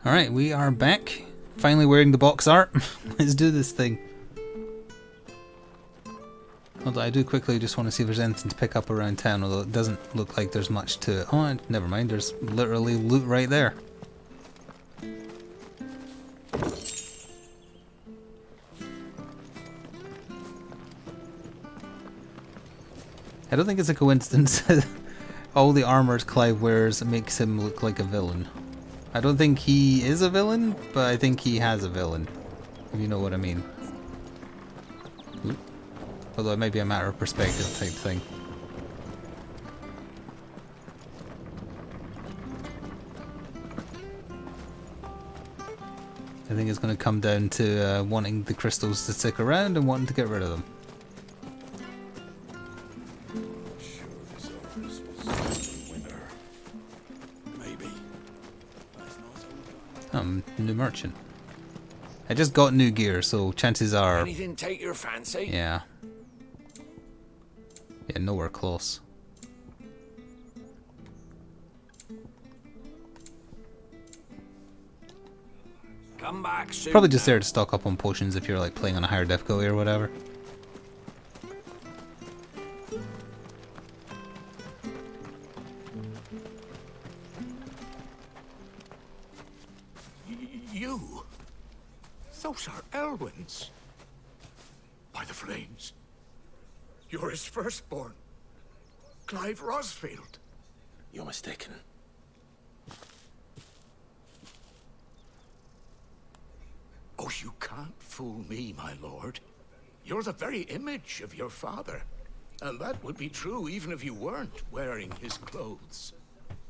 Alright, we are back. Finally wearing the box art. Let's do this thing. Although I do quickly just want to see if there's anything to pick up around town, although it doesn't look like there's much to it. Oh, never mind, there's literally loot right there. I don't think it's a coincidence. All the armors Clive wears makes him look like a villain. I don't think he is a villain, but I think he has a villain. If you know what I mean. Oop. Although it might be a matter of perspective type thing. I think it's going to come down to wanting the crystals to stick around and wanting to get rid of them. New merchant. I just got new gear, so chances are... Anything take your fancy? Yeah. Yeah, nowhere close. Come back soon. Probably just there to stock up on potions if you're like playing on a higher difficulty or whatever. You? Those are Elwyn's. By the flames. You're his firstborn. Clive Rosfield. You're mistaken. Oh, you can't fool me, my lord. You're the very image of your father. And that would be true even if you weren't wearing his clothes.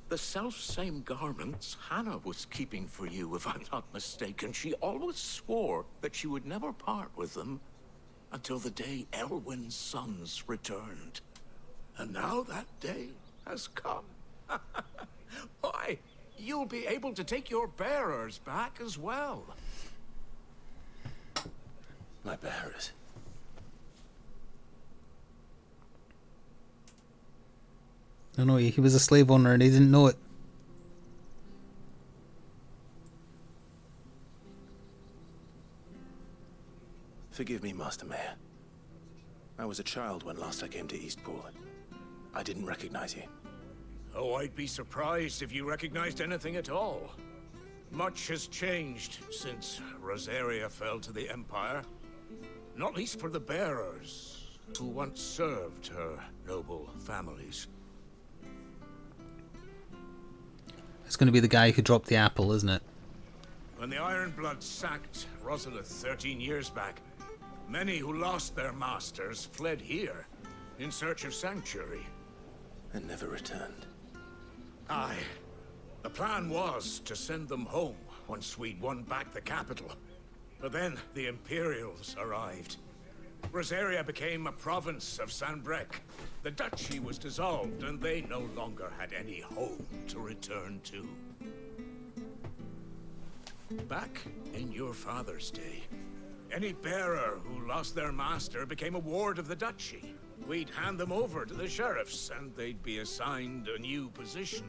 The self-same garments Hannah was keeping for you, if I'm not mistaken. She always swore that she would never part with them until the day Elwyn's sons returned. And now that day has come. Why, you'll be able to take your bearers back as well. My bearers. I know he was a slave owner and he didn't know it. Forgive me, Master Mayor. I was a child when last I came to Eastpool. I didn't recognize you. Oh, I'd be surprised if you recognized anything at all. Much has changed since Rosaria fell to the Empire. Not least for the bearers, who once served her noble families. It's going to be the guy who dropped the apple, isn't it? When the Ironbloods sacked Rosalith 13 years back, many who lost their masters fled here in search of sanctuary. And never returned. Aye. The plan was to send them home once we'd won back the capital. But then the Imperials arrived. Rosaria became a province of Sanbreque. The duchy was dissolved, and they no longer had any home to return to. Back in your father's day, any bearer who lost their master became a ward of the duchy. We'd hand them over to the sheriffs, and they'd be assigned a new position.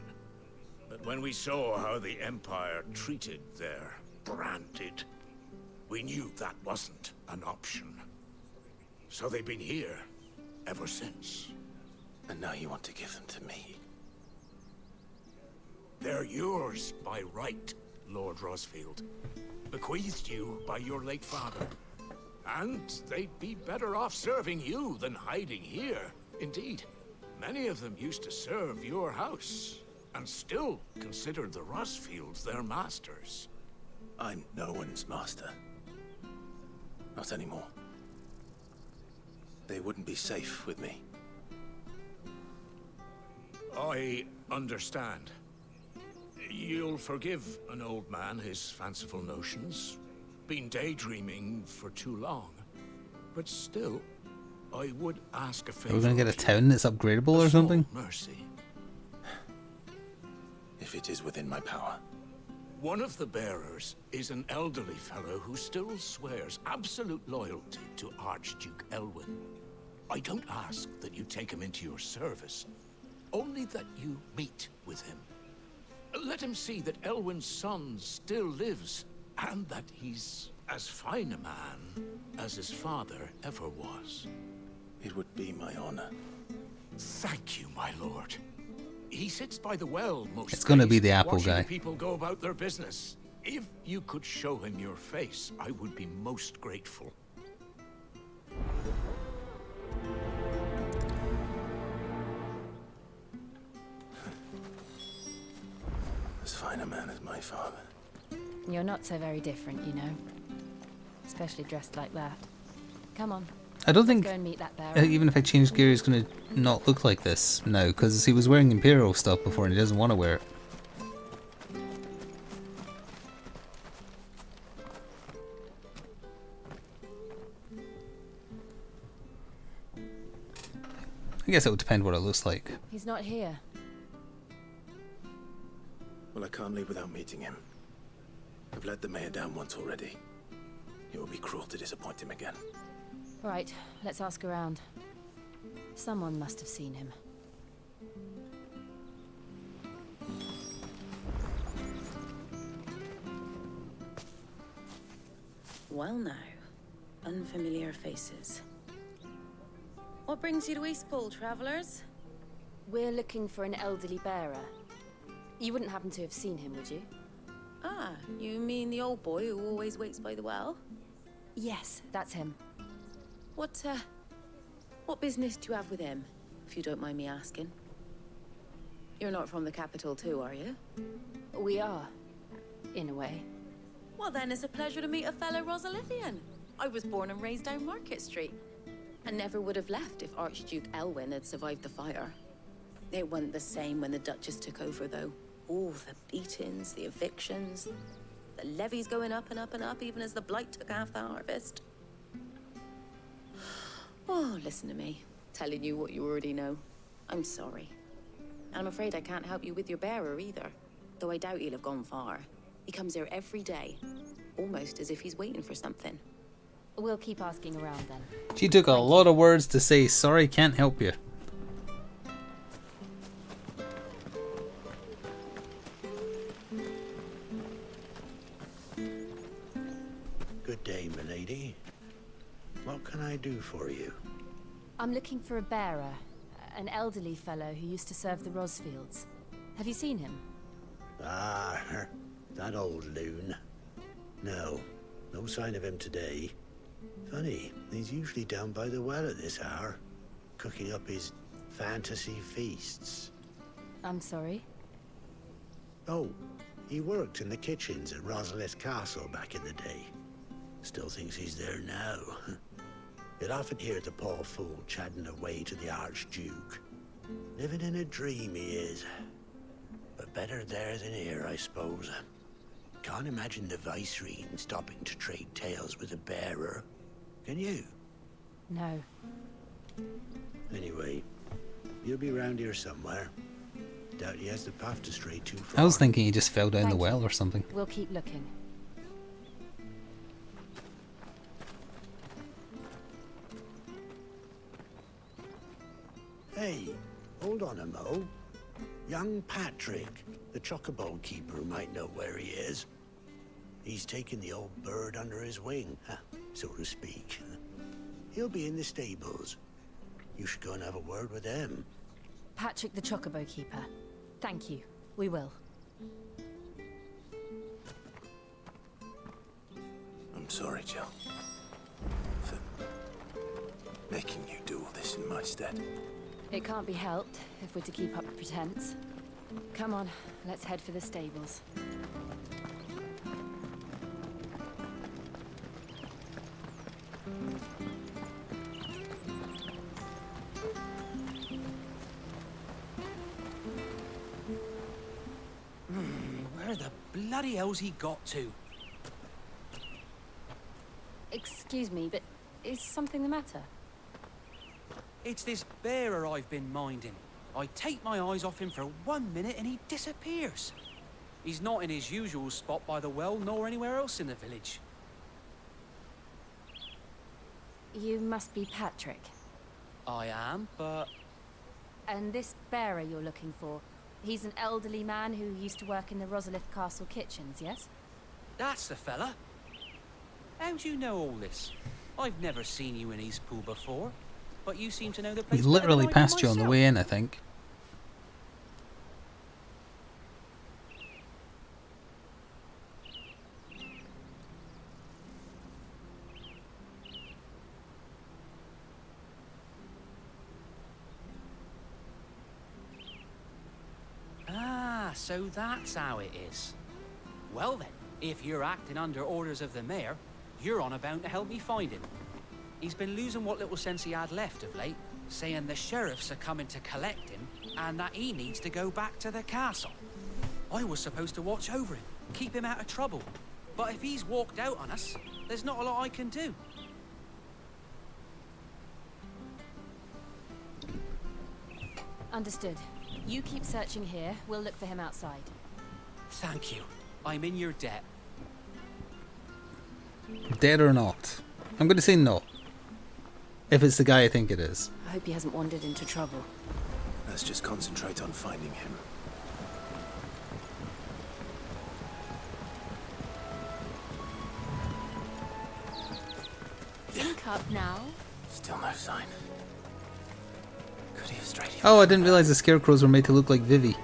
But when we saw how the Empire treated their branded, we knew that wasn't an option. So they've been here ever since. And now you want to give them to me? They're yours by right, Lord Rosfield. Bequeathed you by your late father. And they'd be better off serving you than hiding here. Indeed, many of them used to serve your house, and still considered the Rosfields their masters. I'm no one's master. Not anymore. They wouldn't be safe with me. I understand. You'll forgive an old man his fanciful notions. Been daydreaming for too long. But still, I would ask a favor. Are we going to get a town that's upgradable or something? Mercy. If it is within my power. One of the bearers is an elderly fellow who still swears absolute loyalty to Archduke Elwyn. I don't ask that you take him into your service, only that you meet with him. Let him see that Elwyn's son still lives, and that he's as fine a man as his father ever was. It would be my honor. Thank you, my lord. He sits by the well most It's gonna days, be the apple watching guy. the people go about their business. If you could show him your face, I would be most grateful. As fine a man as my father. You're not so very different, you know. Especially dressed like that. Come on, I don't think go and meet that bear. even if I change gear, he's gonna not look like this now, because he was wearing Imperial stuff before and he doesn't want to wear it. I guess it would depend what it looks like. He's not here. Well, I can't leave without meeting him. I've let the mayor down once already. It would be cruel to disappoint him again. Right, let's ask around. Someone must have seen him. Well now, unfamiliar faces. What brings you to Eastpool, travellers? We're looking for an elderly bearer. You wouldn't happen to have seen him, would you? Ah, you mean the old boy who always waits by the well? Yes, that's him. What business do you have with him, if you don't mind me asking? You're not from the capital too, are you? We are, in a way. Well then, it's a pleasure to meet a fellow Rosalithian. I was born and raised down Market Street, and never would have left if Archduke Elwyn had survived the fire. It wasn't the same when the Duchess took over, though. All the beatings, the evictions, the levies going up and up and up, even as the blight took half the harvest. Oh, listen to me, telling you what you already know. I'm sorry. And I'm afraid I can't help you with your bearer either, though I doubt he'll have gone far. He comes here every day, almost as if he's waiting for something. We'll keep asking around then. She took a lot of words to say, sorry, can't help you. Good day, milady. What can I do for you? I'm looking for a bearer, an elderly fellow who used to serve the Rosfields. Have you seen him? Ah, that old loon. No sign of him today. Funny, he's usually down by the well at this hour, cooking up his fantasy feasts. I'm sorry? Oh, he worked in the kitchens at Rosalith Castle back in the day. Still thinks he's there now. You'd often hear the poor fool chatting away to the Archduke. Living in a dream he is. But better there than here, I suppose. Can't imagine the Viceroy stopping to trade tales with a bearer. Can you? No. Anyway, you'll be round here somewhere. Doubt he has the path to stray too far. I was thinking he just fell down the Thank well you. or something. We'll keep looking. Hey, hold on a mo. Young Patrick, the chocobo keeper, might know where he is. He's taken the old bird under his wing, so to speak. He'll be in the stables. You should go and have a word with him. Patrick the Chocobo Keeper. Thank you. We will. I'm sorry, Jill. For making you do all this in my stead. It can't be helped if we're to keep up the pretense. Come on, let's head for the stables. Where the bloody hell's he got to? Excuse me, but is something the matter? It's this bearer I've been minding. I take my eyes off him for 1 minute and he disappears. He's not in his usual spot by the well, nor anywhere else in the village. You must be Patrick. I am, but And this bearer you're looking for, He's an elderly man who used to work in the Rosalith Castle kitchens, yes? That's the fella. How do you know all this? I've never seen you in Eastpool before, but you seem to know the He place better literally than I do passed you on the myself. way in, I think. Ah, so that's how it is. Well then, if you're acting under orders of the mayor, you're on about to help me find him. He's been losing what little sense he had left of late, saying the sheriffs are coming to collect him and that he needs to go back to the castle. I was supposed to watch over him, keep him out of trouble. But if he's walked out on us, there's not a lot I can do. Understood. You keep searching here. We'll look for him outside. Thank you. I'm in your debt. Dead or not? I'm going to say no. If it's the guy I think it is. I hope he hasn't wandered into trouble. Let's just concentrate on finding him. Think up now. Still no sign. Could he have strayed even Oh, I didn't realise the scarecrows were made to look like Vivi.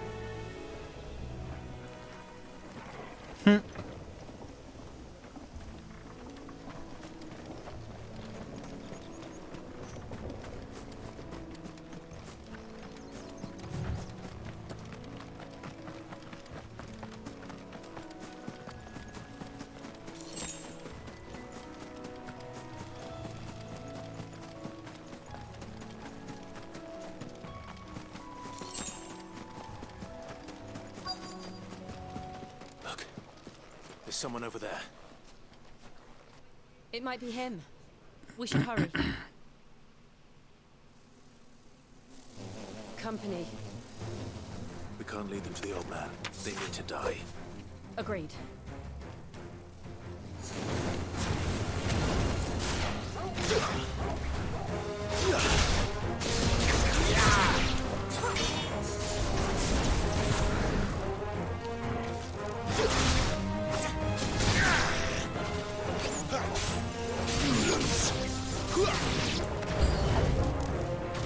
Look, there's someone over there. It might be him. We should hurry. Company. We can't lead them to the old man. They need to die. Agreed.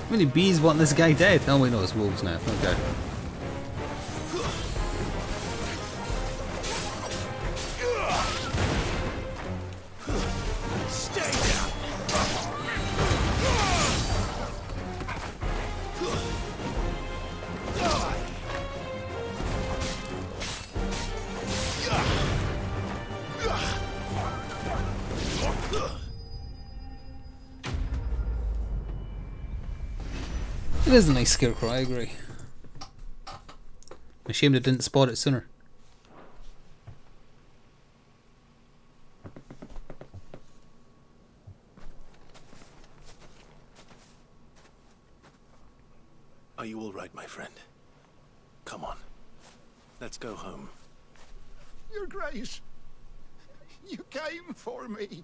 How many bees want this guy dead? Oh wait, no, it's wolves now. Okay. It is a nice scarecrow, I agree. Ashamed I didn't spot it sooner. Are you all right, my friend? Come on. Let's go home. Your Grace, you came for me.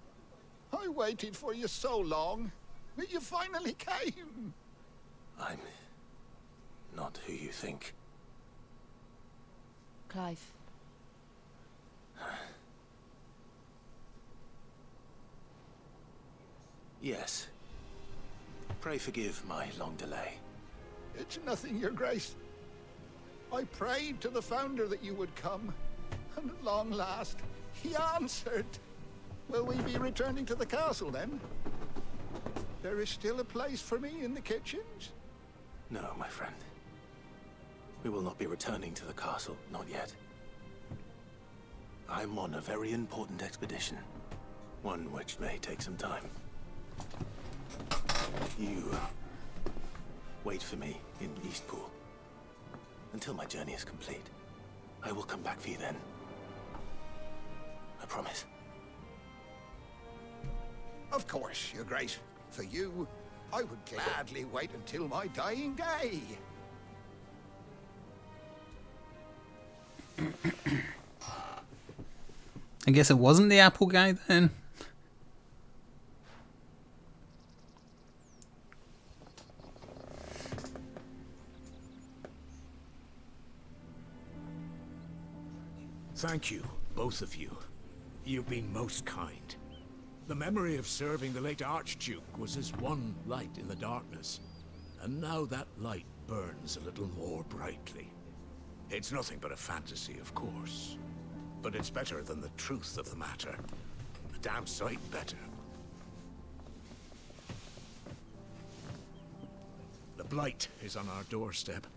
I waited for you so long, but you finally came. I'm not who you think. Clive. Yes. Pray forgive my long delay. It's nothing, Your Grace. I prayed to the Founder that you would come, and at long last, he answered. Will we be returning to the castle, then? There is still a place for me in the kitchens? No, my friend. We will not be returning to the castle, not yet. I'm on a very important expedition. One which may take some time. You wait for me in Eastpool until my journey is complete. I will come back for you then. I promise. Of course, Your Grace. For you, I would gladly wait until my dying day. I guess it wasn't the apple guy then. Thank you, both of you. You've been most kind. The memory of serving the late Archduke was as one light in the darkness, and now that light burns a little more brightly. It's nothing but a fantasy, of course, but it's better than the truth of the matter. A damn sight better. The blight is on our doorstep.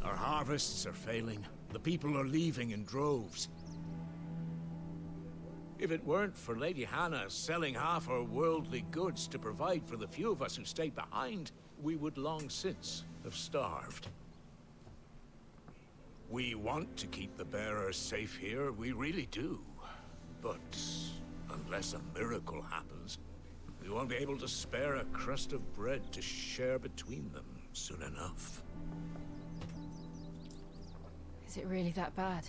Our harvests are failing. The people are leaving in droves. If it weren't for Lady Hannah selling half her worldly goods to provide for the few of us who stayed behind, we would long since have starved. We want to keep the bearers safe here, we really do. But unless a miracle happens, we won't be able to spare a crust of bread to share between them soon enough. Is it really that bad?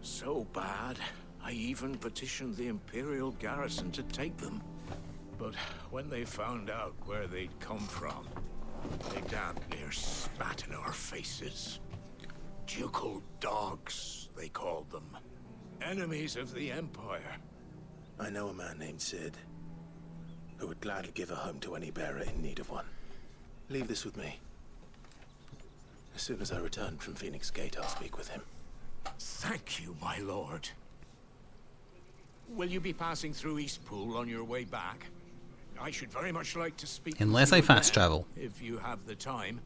So bad, I even petitioned the Imperial garrison to take them. But when they found out where they'd come from, they damn near spat in our faces. Ducal dogs, they called them. Enemies of the Empire. I know a man named Sid, who would gladly give a home to any bearer in need of one. Leave this with me. As soon as I return from Phoenix Gate, I'll speak with him. Thank you, my lord. Will you be passing through Eastpool on your way back? I should very much like to speak Unless with you I fast again, travel. if you have the time,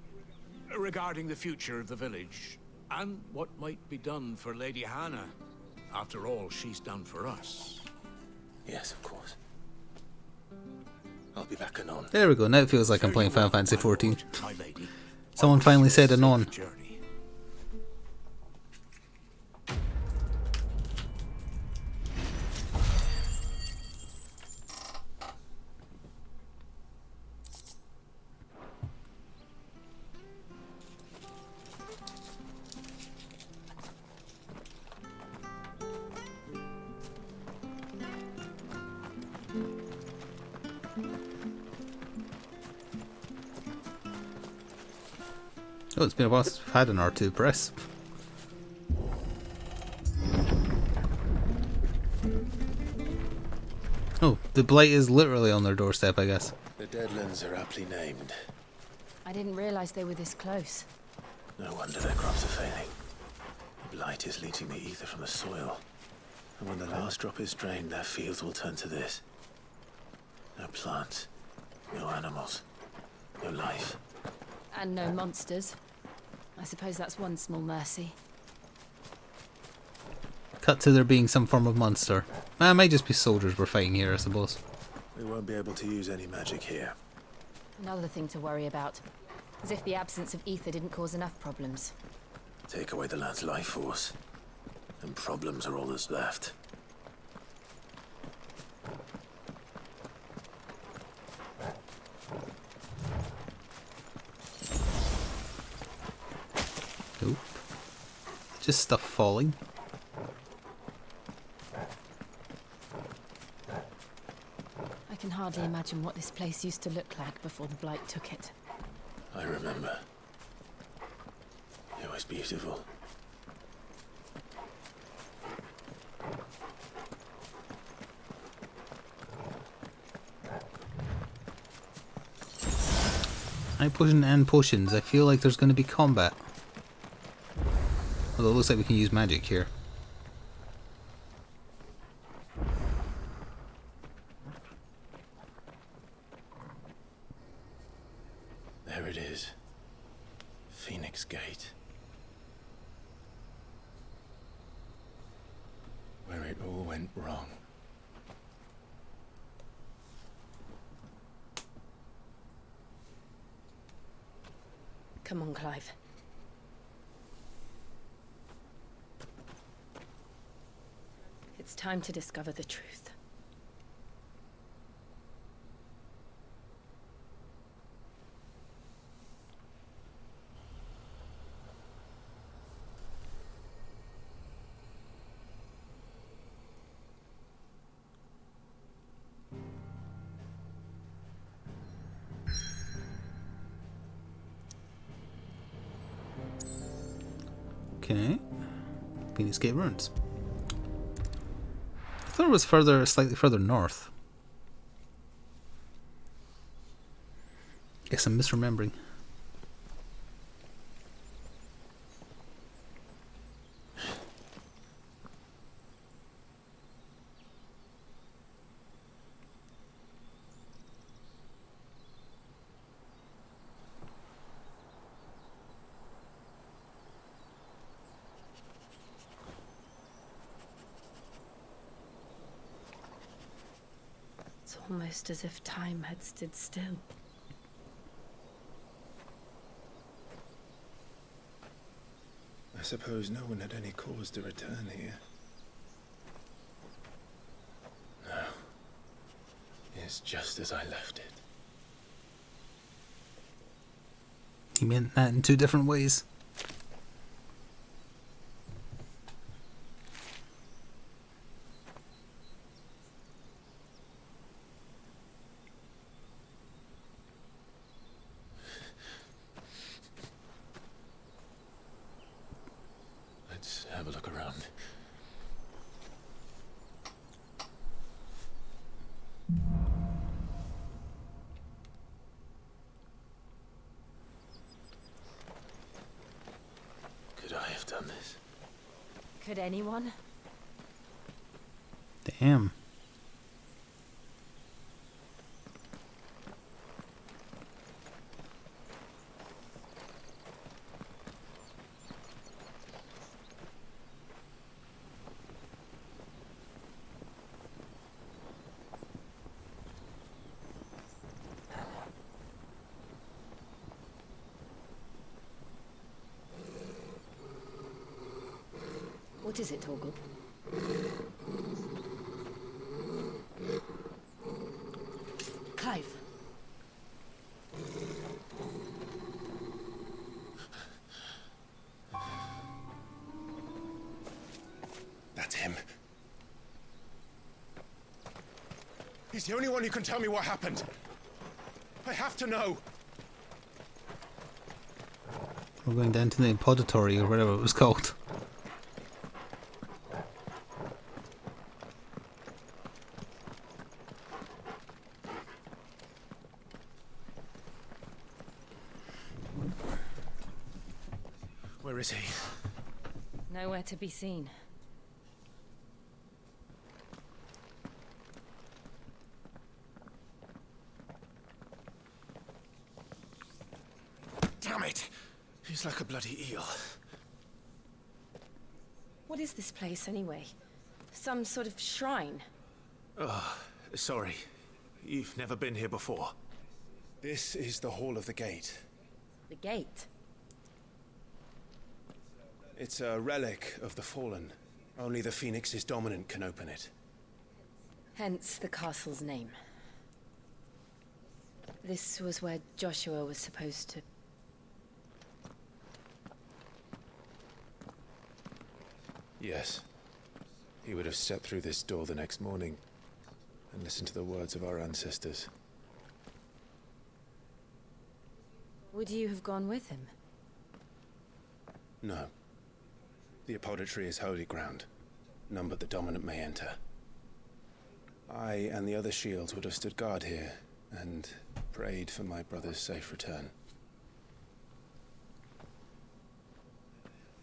regarding the future of the village, and what might be done for Lady Hannah. After all, she's done for us. Yes, of course. I'll be back anon. There we go. Now it feels like I'm playing Final Fantasy My lord, XIV. my lady. Someone finally said Safe anon. journey. Oh, it's been a while since we've had an R2 press. Oh, the blight is literally on their doorstep, I guess. The Deadlands are aptly named. I didn't realize they were this close. No wonder their crops are failing. The blight is leaching the ether from the soil. And when the last drop is drained, their fields will turn to this. No plants, no animals, no life. And no monsters. I suppose that's one small mercy. Cut to there being some form of monster. It might just be soldiers we're fighting here, I suppose. We won't be able to use any magic here. Another thing to worry about. As if the absence of ether didn't cause enough problems. Take away the land's life force, and problems are all that's left. Nope. Just stuff falling. I can hardly imagine what this place used to look like before the blight took it. I remember. It was beautiful. High potion and potions. I feel like there's going to be combat. Although it looks like we can use magic here. There it is. Phoenix Gate. Where it all went wrong. Come on, Clive. It's time to discover the truth. Okay. Phoenix Gate ruins. thought it was slightly further north. Guess I'm misremembering. It's almost as if time had stood still. I suppose no one had any cause to return here. No. It's just as I left it. He meant that in two different ways. Let's have a look around. Could I have done this? Could anyone? Damn. What is it, Torgal? Clive. That's him. He's the only one who can tell me what happened. I have to know. We're going down to the podatory or whatever it was called. Where is he? Nowhere to be seen. Damn it! He's like a bloody eel. What is this place, anyway? Some sort of shrine? Oh, sorry. You've never been here before. This is the Hall of the Gate. The gate? It's a relic of the Fallen. Only the Phoenix's dominant can open it. Hence the castle's name. This was where Joshua was supposed to... Yes. He would have stepped through this door the next morning and listened to the words of our ancestors. Would you have gone with him? No. The apodatory is holy ground. None but the dominant may enter. I and the other shields would have stood guard here and prayed for my brother's safe return.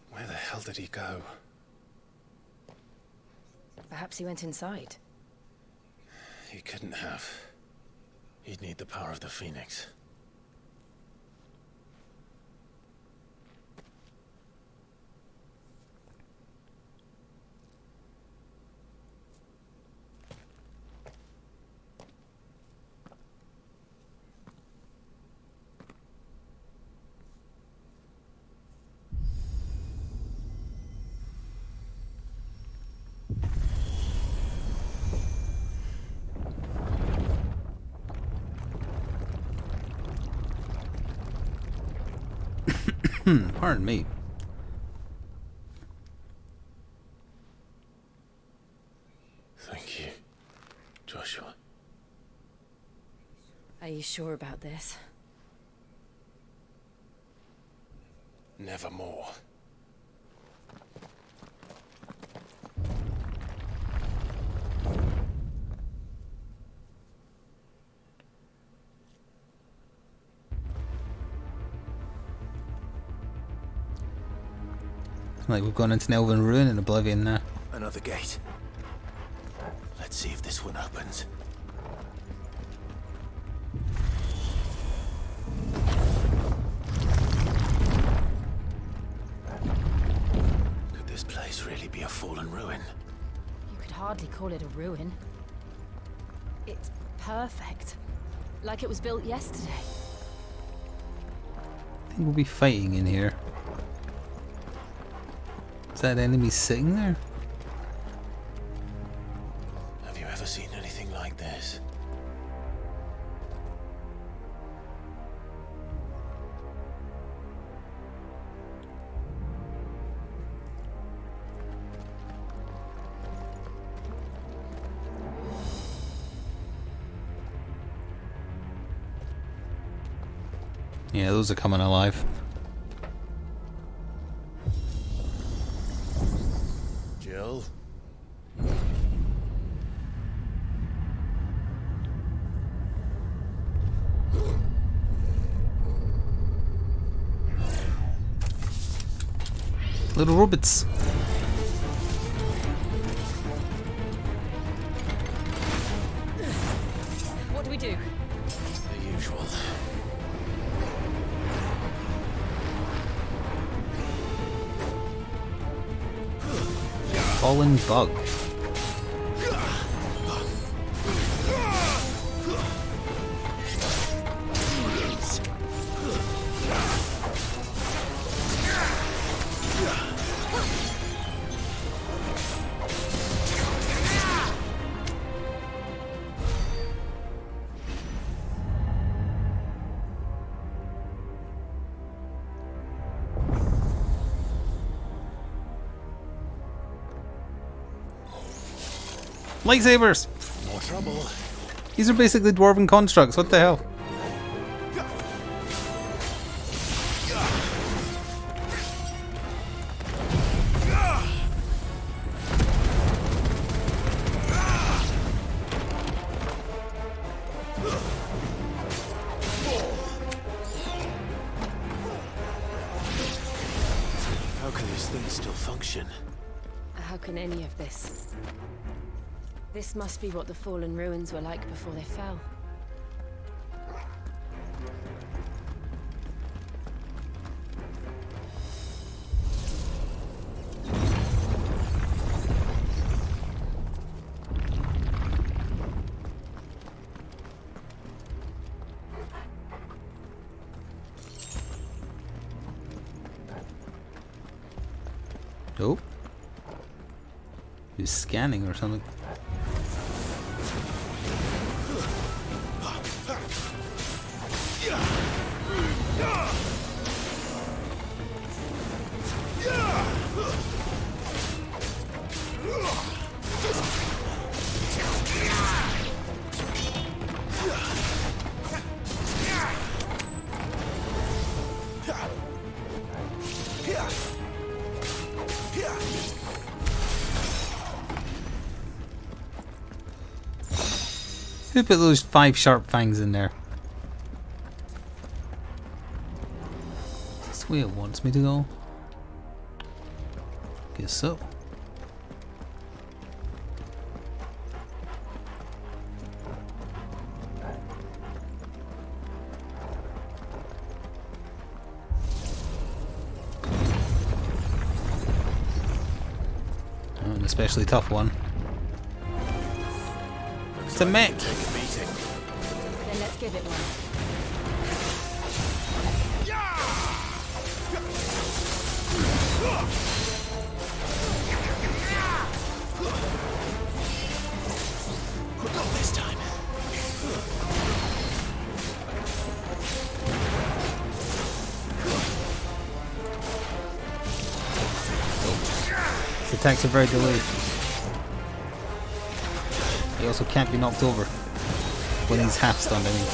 Where the hell did he go? Perhaps he went inside. He couldn't have. He'd need the power of the Phoenix. Pardon me. Thank you, Joshua. Are you sure about this? Nevermore. Like we've gone into an elven ruin in Oblivion now. Another gate. Let's see if this one opens. Could this place really be a fallen ruin? You could hardly call it a ruin. It's perfect. Like it was built yesterday. I think we'll be fighting in here. Is that enemy sitting there? Have you ever seen anything like this? Yeah, those are coming alive. Jill? Little robots. What do we do? The usual. Fallen bug. Lightsabers! More trouble. These are basically dwarven constructs, what the hell? How can these things still function? How can any of this? This must be what the fallen ruins were like before they fell. Oh. He's scanning or something. Who put those 5 sharp fangs in there? Is this the way it wants me to go? Guess so. Oh, an especially tough one. It's a mech. Then let's give it one. Not this time. His attacks are very delayed. He also can't be knocked over when he's half stunned, I mean.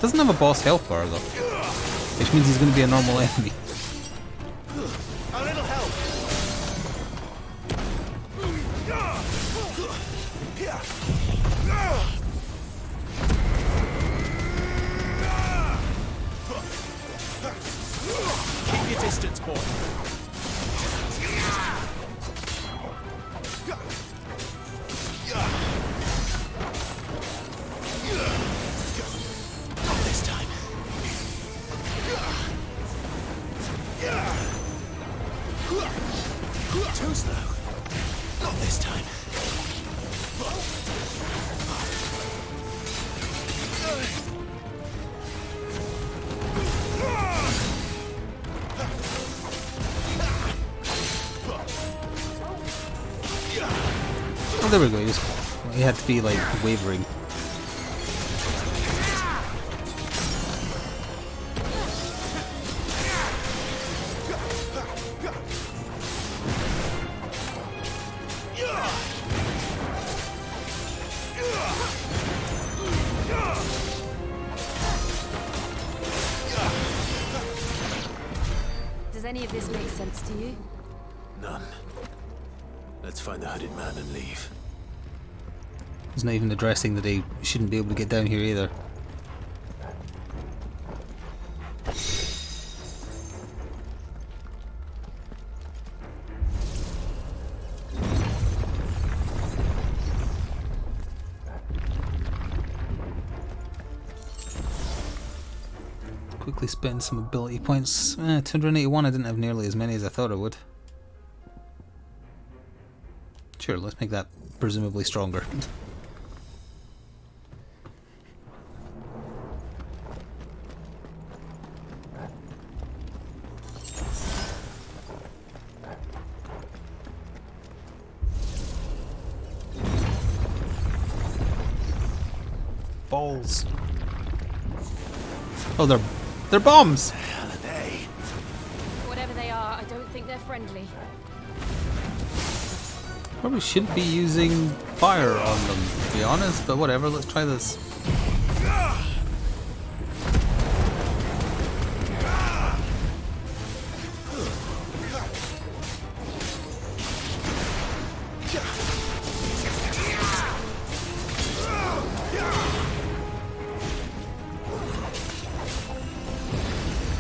Doesn't have a boss health bar though, which means he's going to be a normal enemy. A little help. Keep your distance, boy. this time. Oh, there we go. He had to be like wavering. Does any of this make sense to you? None. Let's find the hooded man and leave. He's not even addressing that he shouldn't be able to get down here either. Quickly spend some ability points. 281, I didn't have nearly as many as I thought I would. Sure, let's make that presumably stronger. Balls. Oh, they're bombs. Whatever they are, I don't think they're friendly. Probably shouldn't be using fire on them, to be honest, but whatever, let's try this.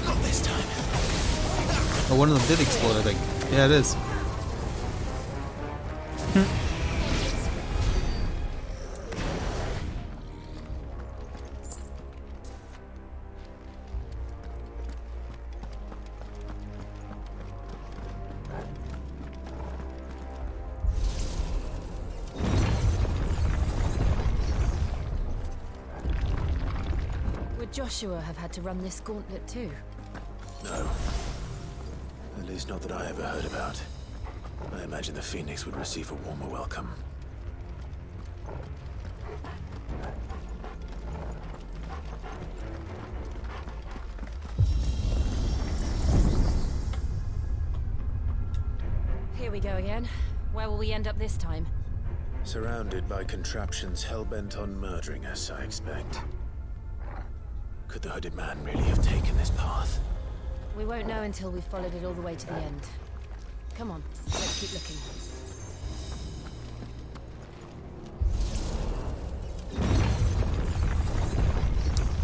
Not this time. Oh, one of them did explode, I think. Yeah, it is. Would Joshua have had to run this gauntlet too? No. At least not that I ever heard about. I imagine the Phoenix would receive a warmer welcome. Here we go again. Where will we end up this time? Surrounded by contraptions hell-bent on murdering us, I expect. Could the hooded man really have taken this path? We won't know until we've followed it all the way to the end. Come on, let's keep looking.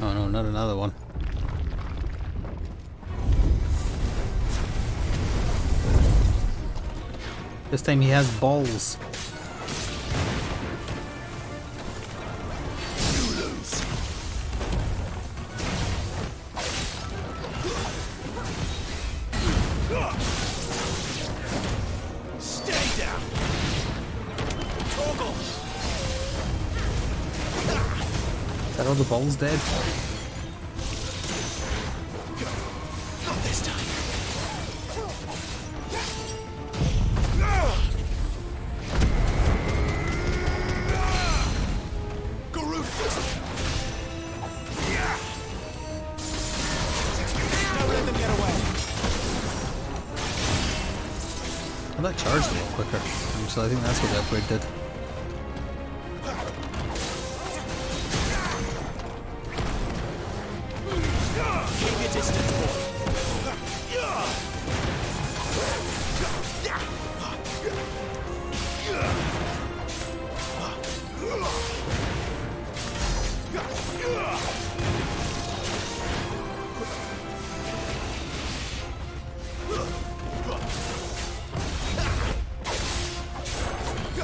Oh no, not another one. This time he has balls. Stay down! Toggle! Is that all the balls dead? Not this time. Well, that charged a lot quicker. So I think that's what the upgrade did. Keep your distance, boy.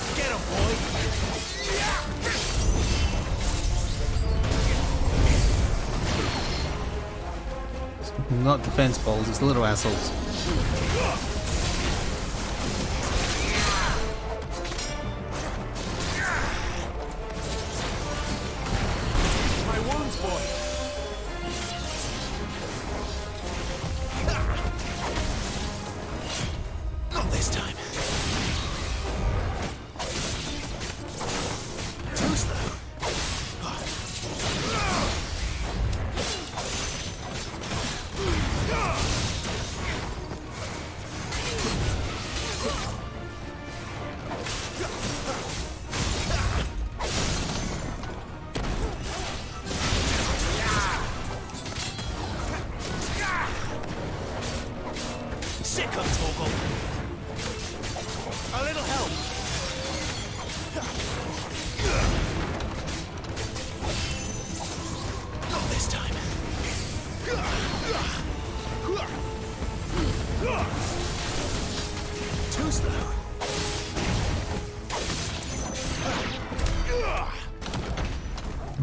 Get him, boy. Not defense balls, it's the little assholes.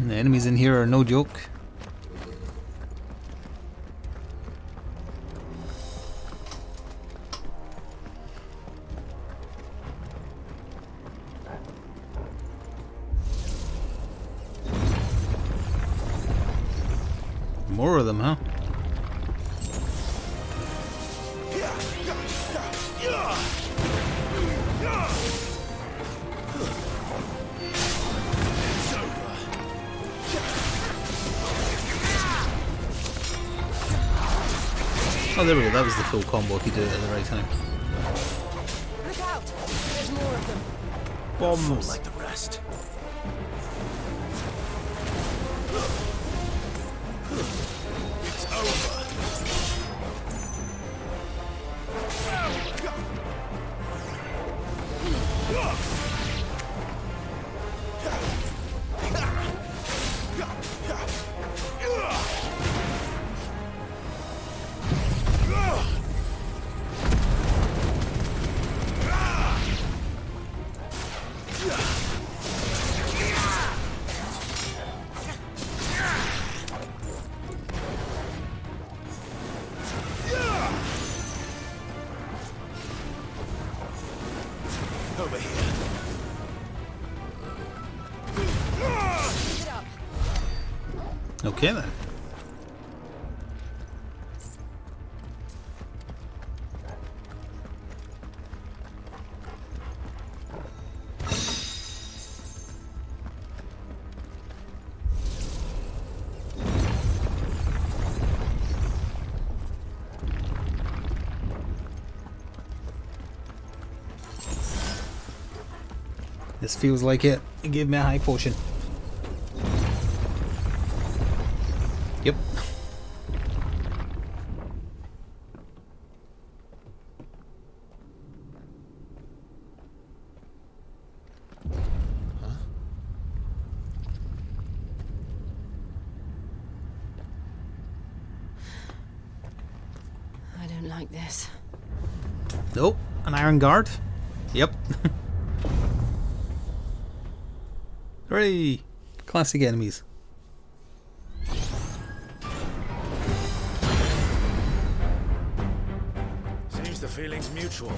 The enemies in here are no joke. More of them, huh? Oh, there we go. That was the full combo if you did it at the right time. Look out! There's more of them. Bombs. Like the rest. It's over. Over here. Keep it up. Okay then. This feels like it. It gave me a high potion. Yep. I don't like this. Nope. An iron guard. Yep. Hooray! Classic enemies. Seems the feeling's mutual.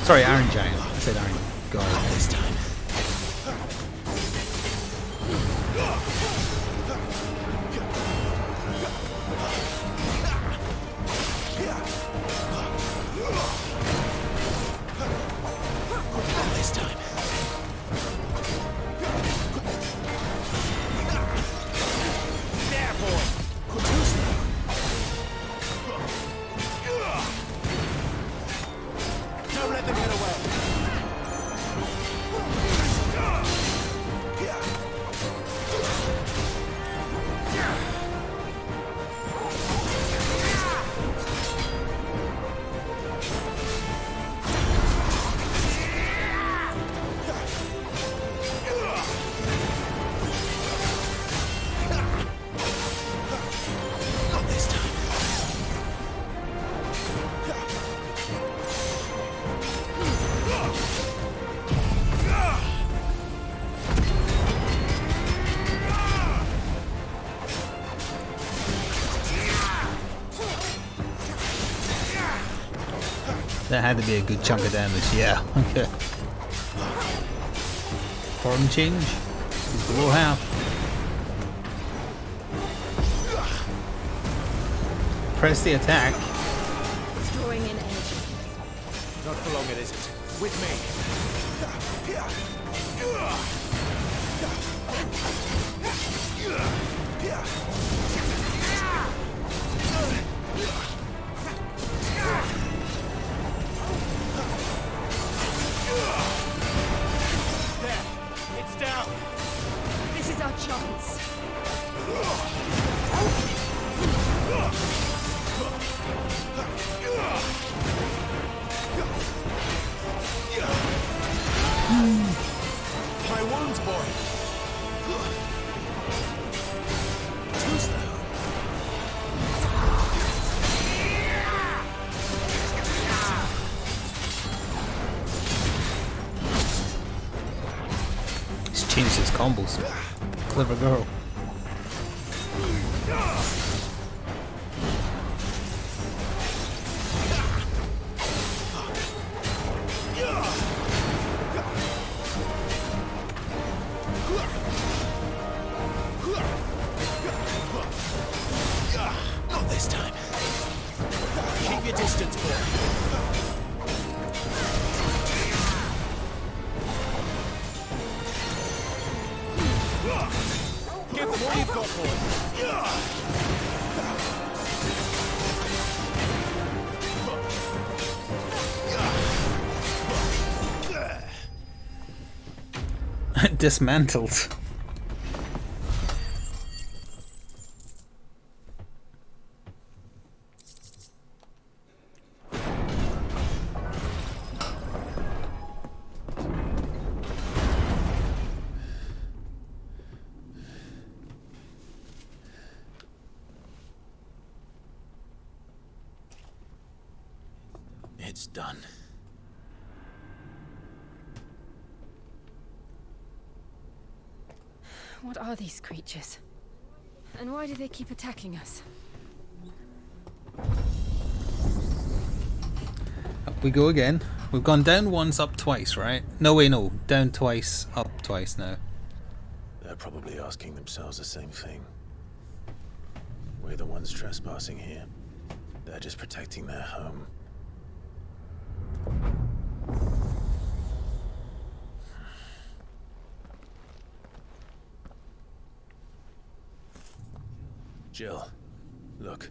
Sorry, Iron Giant. I said Iron Guard this time. This time. There, boy. Don't let them get away. Not this time. That had to be a good chunk of damage. Yeah. Okay. Form change. He's below half. Press the attack. Drawing in energy. Not for long, it isn't. With me. There. It's down. This is our chance. My wounds, boy. Too slow. vicious combos. Clever girl. Not this time. Keep your distance, boy. Give them all you've got, boy. Dismantled. It's done. What are these creatures? And why do they keep attacking us? Up we go again. We've gone down once, up twice, right? No, wait, no. Down twice, up twice now. They're probably asking themselves the same thing. We're the ones trespassing here. They're just protecting their home. Jill, look.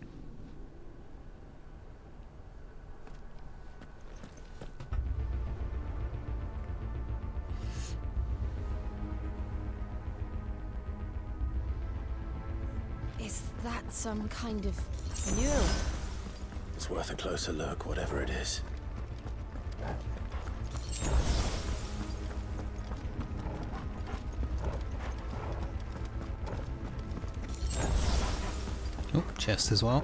Is that some kind of mural? It's worth a closer look, whatever it is. Oh, chest as well.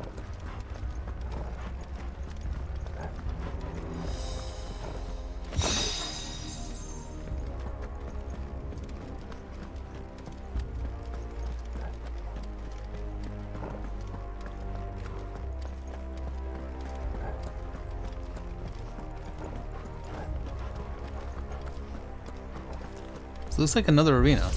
So it looks like another arena.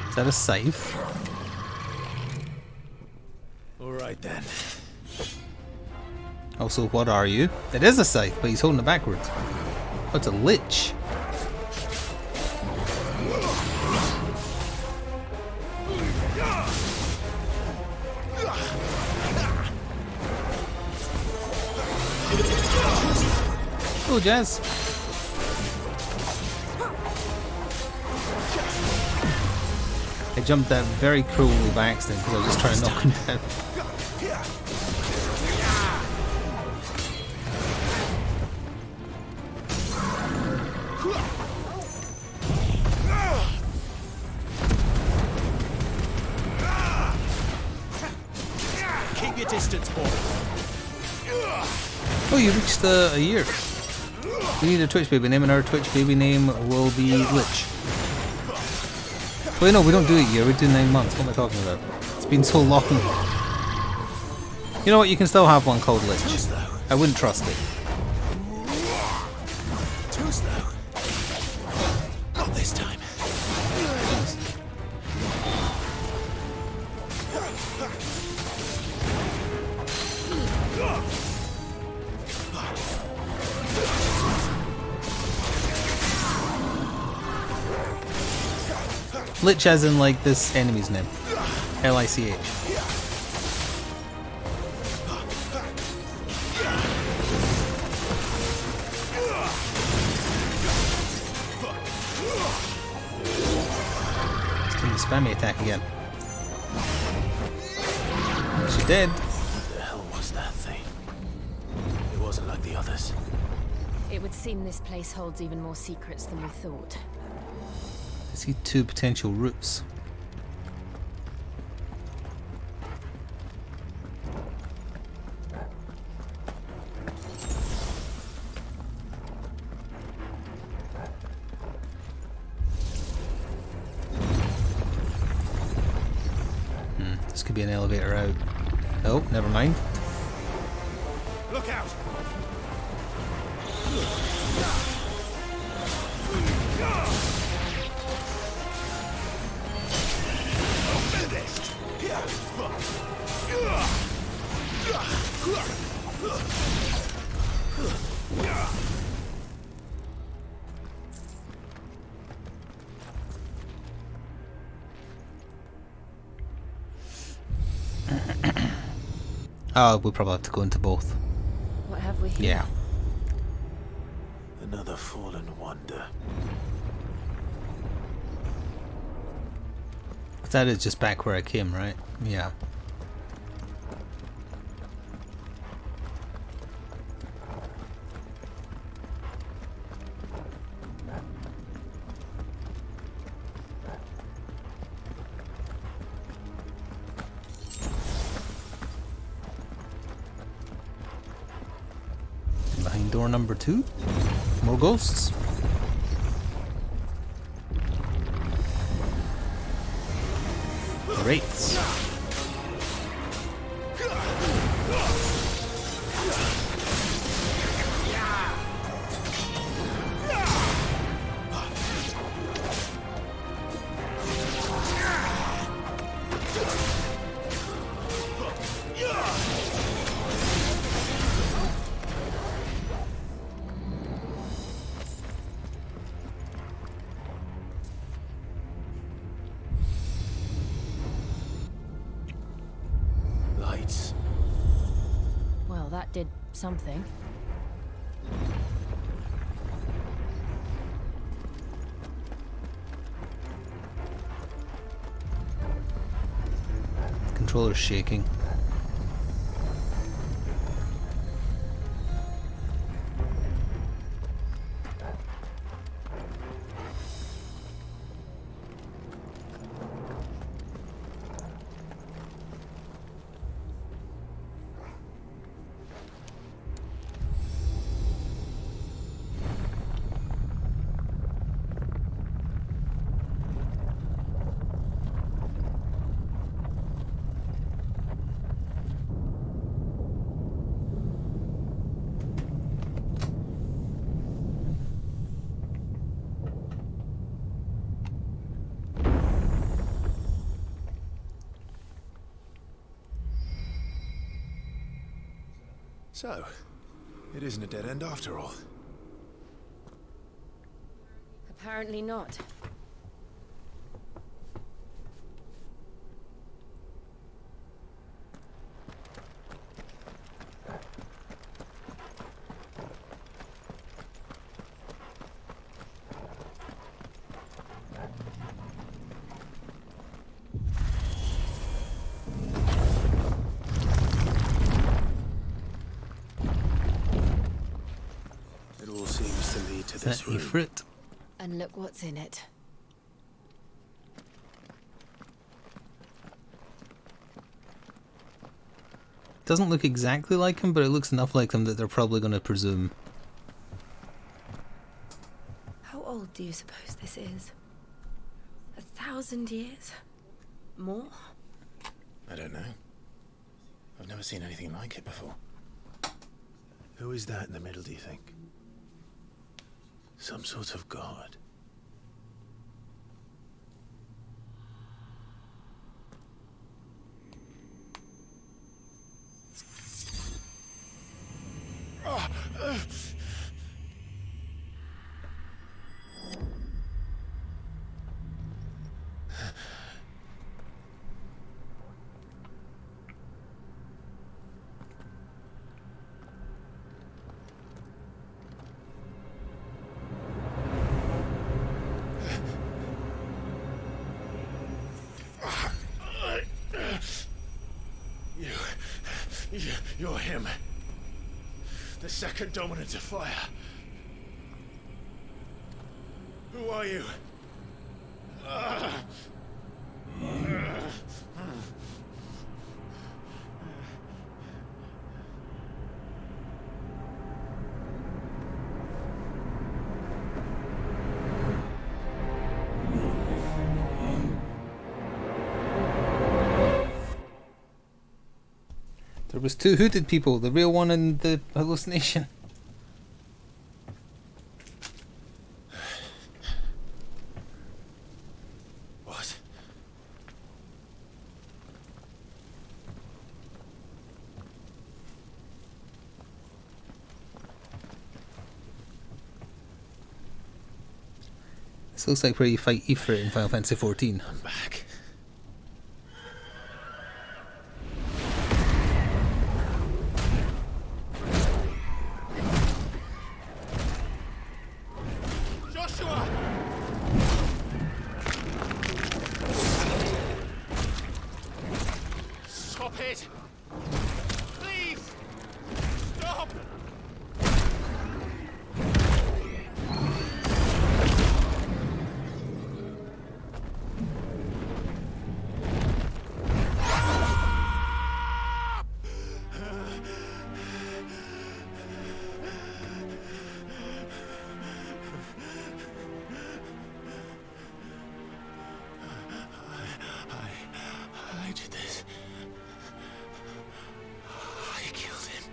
Is that a safe? All right then. Also, what are you? It is a safe, but he's holding it backwards. Oh, it's a lich. Oh, Jazz. I jumped that very cruelly by accident because I was just trying to knock him down. Keep your distance, boy. Oh, you reached a year. We need a Twitch baby name, and our Twitch baby name will be Lich. Wait, no, we don't do a year, we do 9 months. What am I talking about? It's been so long. You know what, you can still have one called Lich. I wouldn't trust it. Too slow. Not this time. Lich as in like this enemy's name. L-I-C-H. spammy attack again. She did. What the hell was that thing? It wasn't like the others. It would seem this place holds even more secrets than we thought. I see 2 potential routes. This could be an elevator out. Oh, never mind. Look out! Finished! Oh, we'll probably have to go into both. What have we here? Yeah. Another fallen wonder. That is just back where I came, right? Yeah. Behind door number 2. More ghosts. Wraiths. Lights. Well, that did something. Controller's shaking. So, it isn't a dead end after all. Apparently not. It all seems to lead to Is this that room. Ifrit? And look what's in it. Doesn't look exactly like him, but it looks enough like them that they're probably going to presume. How old do you suppose this is? 1,000 years? More? I don't know. I've never seen anything like it before. Who is that in the middle, do you think? Some sort of god? You're him. The second dominant of fire. Who are you? There was two hooded people, the real one and the hallucination. What? This looks like where you fight Ifrit in Final Fantasy XIV. I'm back. Joshua! Stop it! Please! Stop! I did this. I killed him.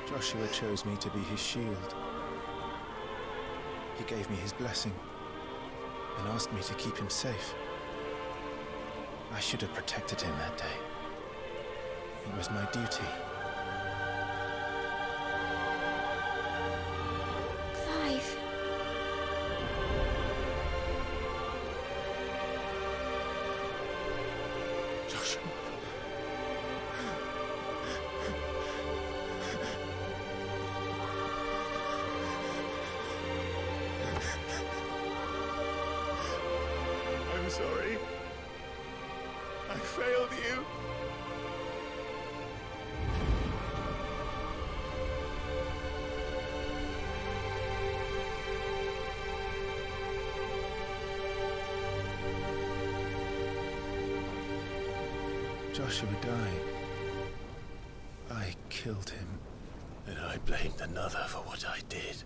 Joshua chose me to be his shield. He gave me his blessing and asked me to keep him safe. I should have protected him that day. It was my duty. Clive. Joshua. I'm sorry. I failed you. Joshua died. I killed him. And I blamed another for what I did.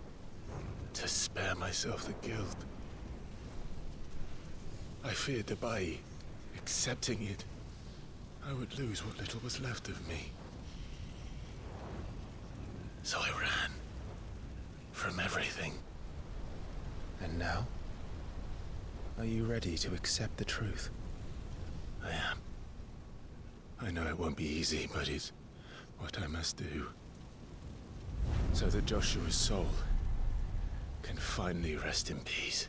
To spare myself the guilt. I feared that by accepting it, I would lose what little was left of me. So I ran. From everything. And now? Are you ready to accept the truth? I am. I know it won't be easy, but it's what I must do. So that Joshua's soul can finally rest in peace.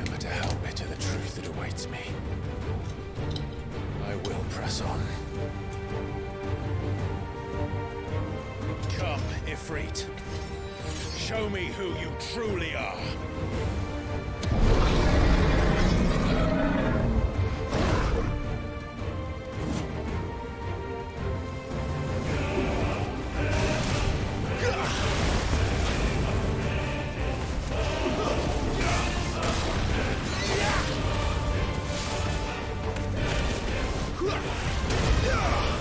No matter how bitter the truth that awaits me, I will press on. Come, Ifrit. Show me who you truly are. Yeah!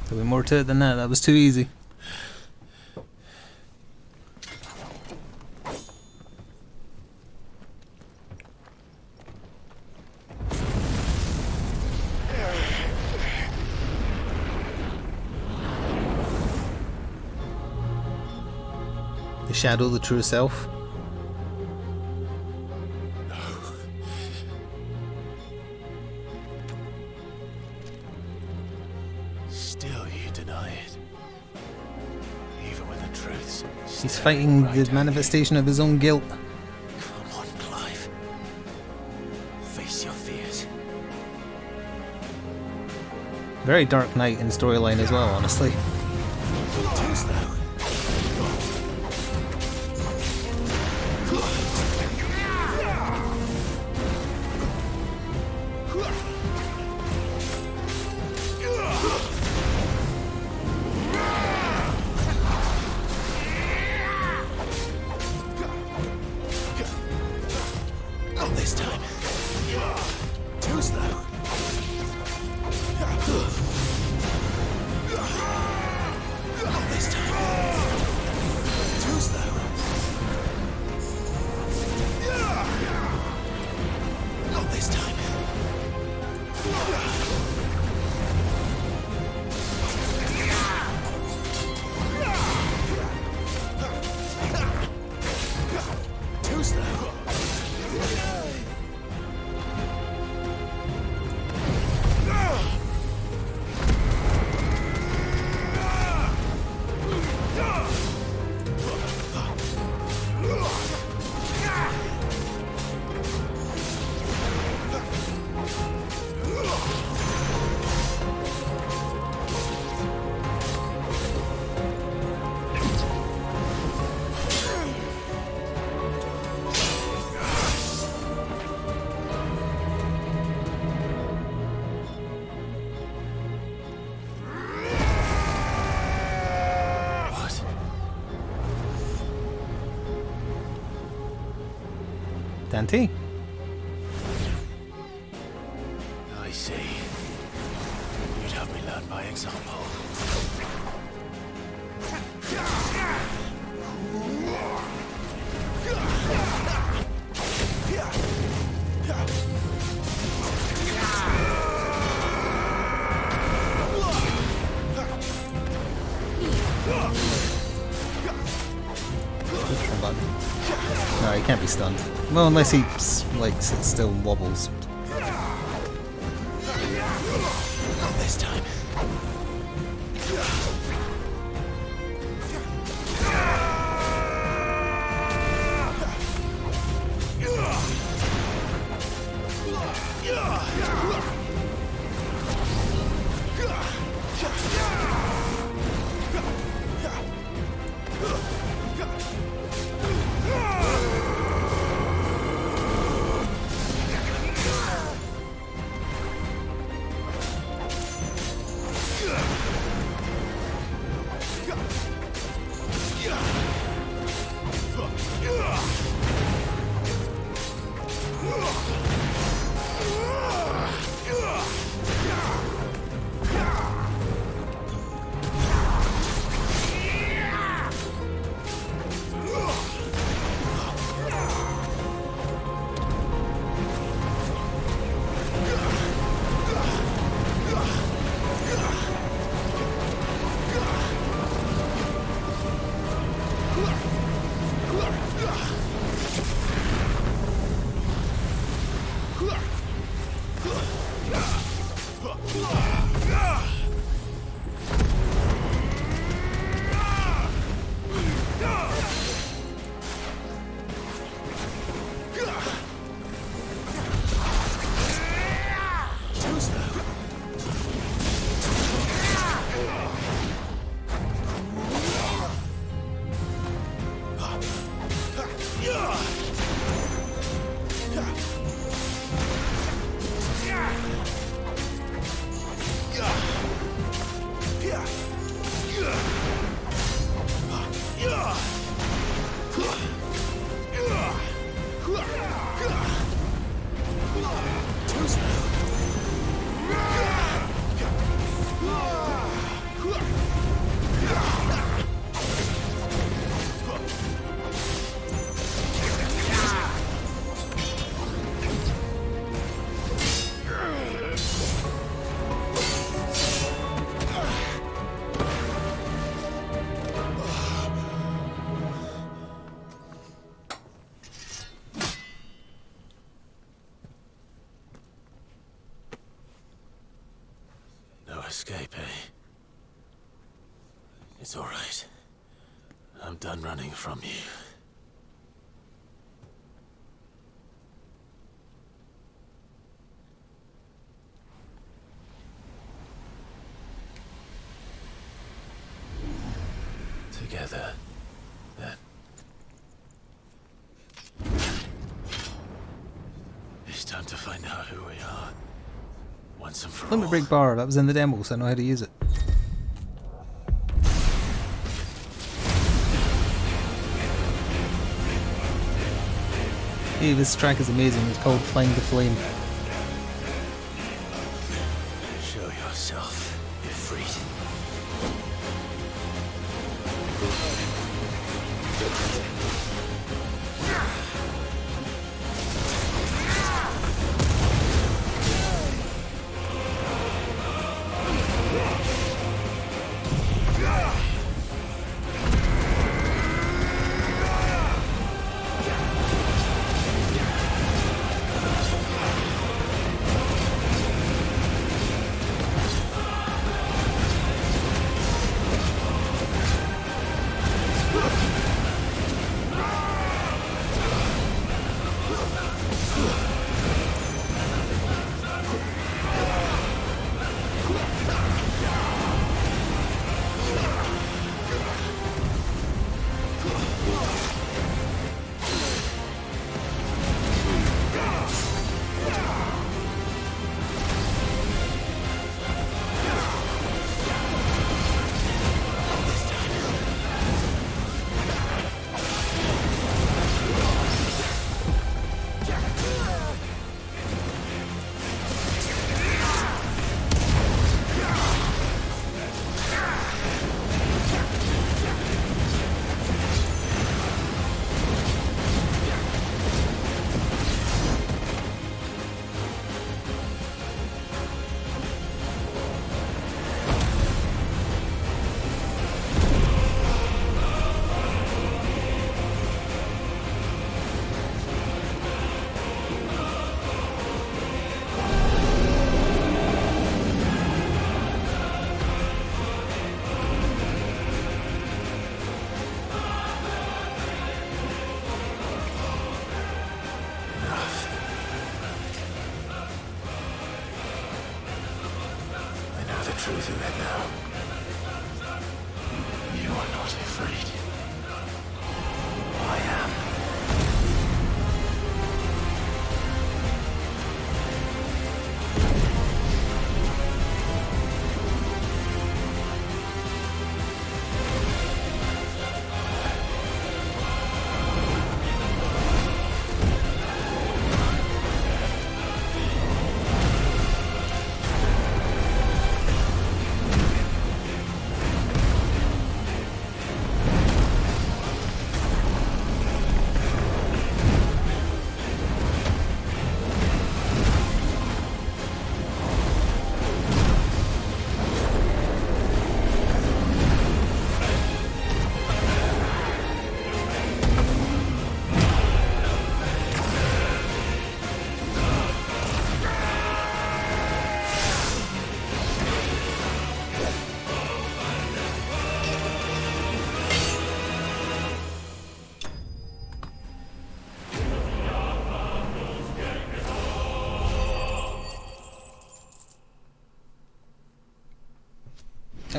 There'll be more to it than that. That was too easy. The shadow, the true self. Still you deny it. Even when the truth's He's staring fighting right the at you. manifestation of his own guilt. Come on, Clive. Face your fears. Very Dark Knight in storyline as well, honestly. Just now. Not this time. Too slow. Not this time. Too slow. Not this time. Too slow. What? Dante. I see. You'd have me learn by example. Push the button. No, he can't be stunned. Well, unless he like sits still and wobbles. Not this time. Escape, eh? It's all right. I'm done running from you. Together, then. It's time to find out who we are. Once and for all. Limit break bar, that was in the demo, so I know how to use it. Hey, this track is amazing. It's called Flying the Flame. Show yourself, Ifrit. truth of it now. You are not afraid. I am.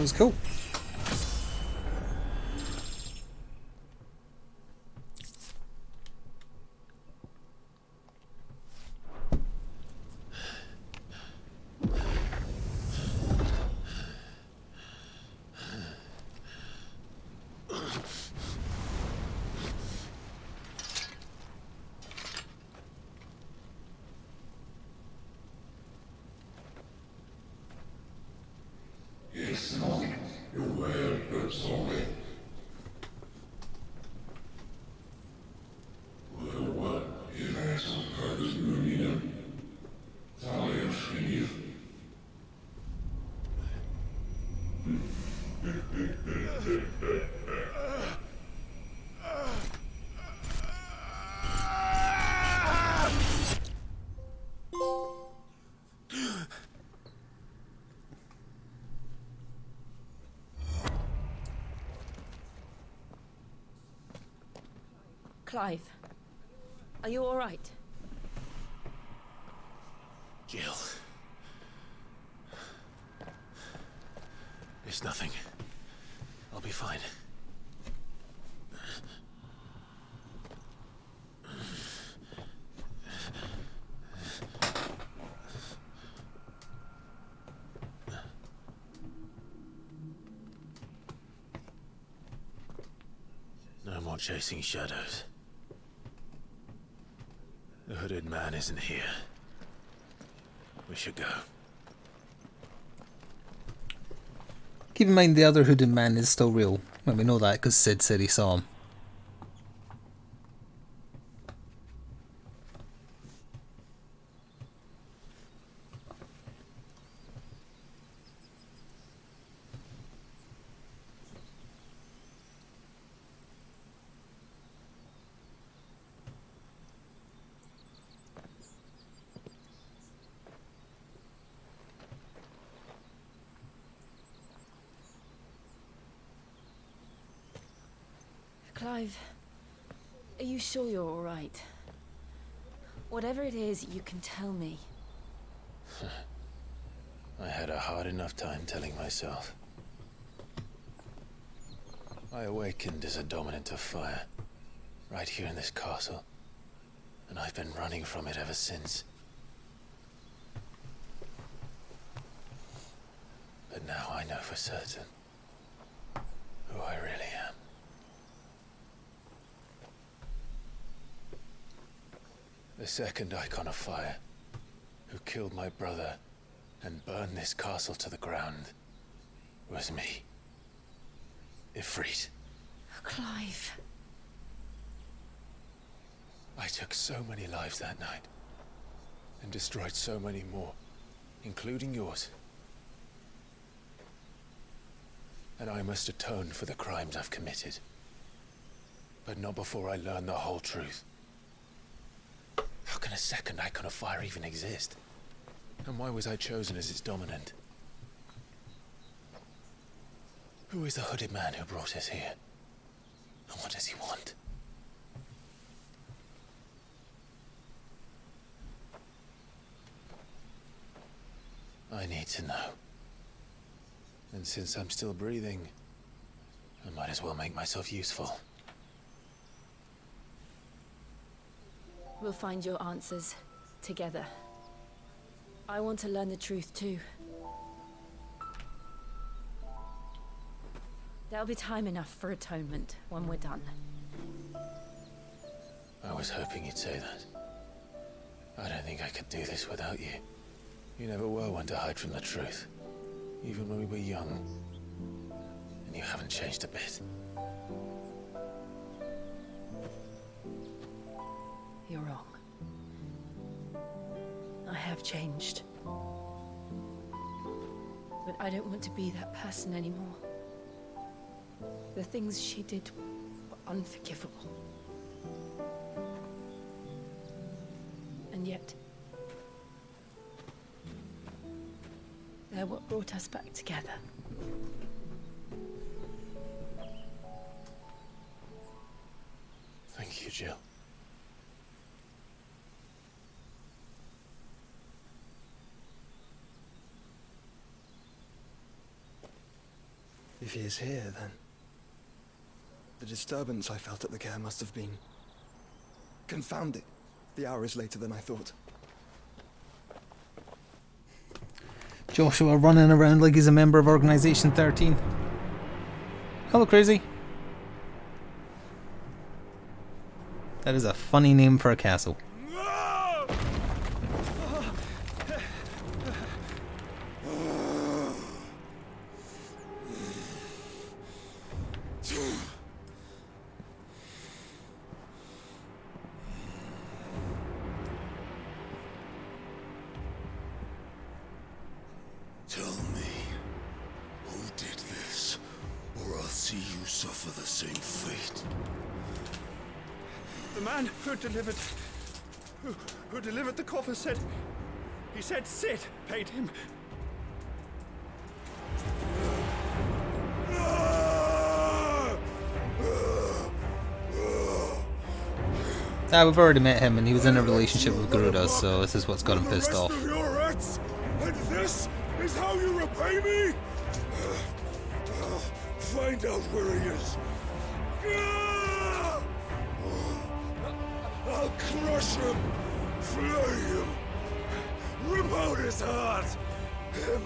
That was cool. Clive, are you all right? Jill. It's nothing. I'll be fine. No more chasing shadows. The hooded man isn't here. We should go. Keep in mind the other hooded man is still real. Well, we know that because Sid said he saw him. Clive, are you sure you're all right? Whatever it is, you can tell me. I had a hard enough time telling myself. I awakened as a dominant of fire, right here in this castle, and I've been running from it ever since. But now I know for certain who I really am. The second icon of fire, who killed my brother and burned this castle to the ground, was me. Ifrit. Clive. I took so many lives that night, and destroyed so many more, including yours. And I must atone for the crimes I've committed. But not before I learn the whole truth. How can a second icon of fire even exist? And why was I chosen as its dominant? Who is the hooded man who brought us here? And what does he want? I need to know. And since I'm still breathing, I might as well make myself useful. We'll find your answers together. I want to learn the truth too. There'll be time enough for atonement when we're done. I was hoping you'd say that. I don't think I could do this without you. You never were one to hide from the truth, even when we were young. And you haven't changed a bit. You're wrong. I have changed. But I don't want to be that person anymore. The things she did were unforgivable. And yet, they're what brought us back together. Thank you, Jill. If he is here, then the disturbance I felt at the care must have been confounded. The hour is later than I thought. Joshua running around like he's a member of Organization 13. Hello, Crazy. That is a funny name for a castle. Tell me, who did this, or I'll see you suffer the same fate. The man who delivered the coffin said, he said Sid paid him. We've already met him and he was in a relationship with Garuda, so this is what's got him pissed off. And this is how you repay me? Find out where he is. I'll crush him, flay him, rip out his heart, him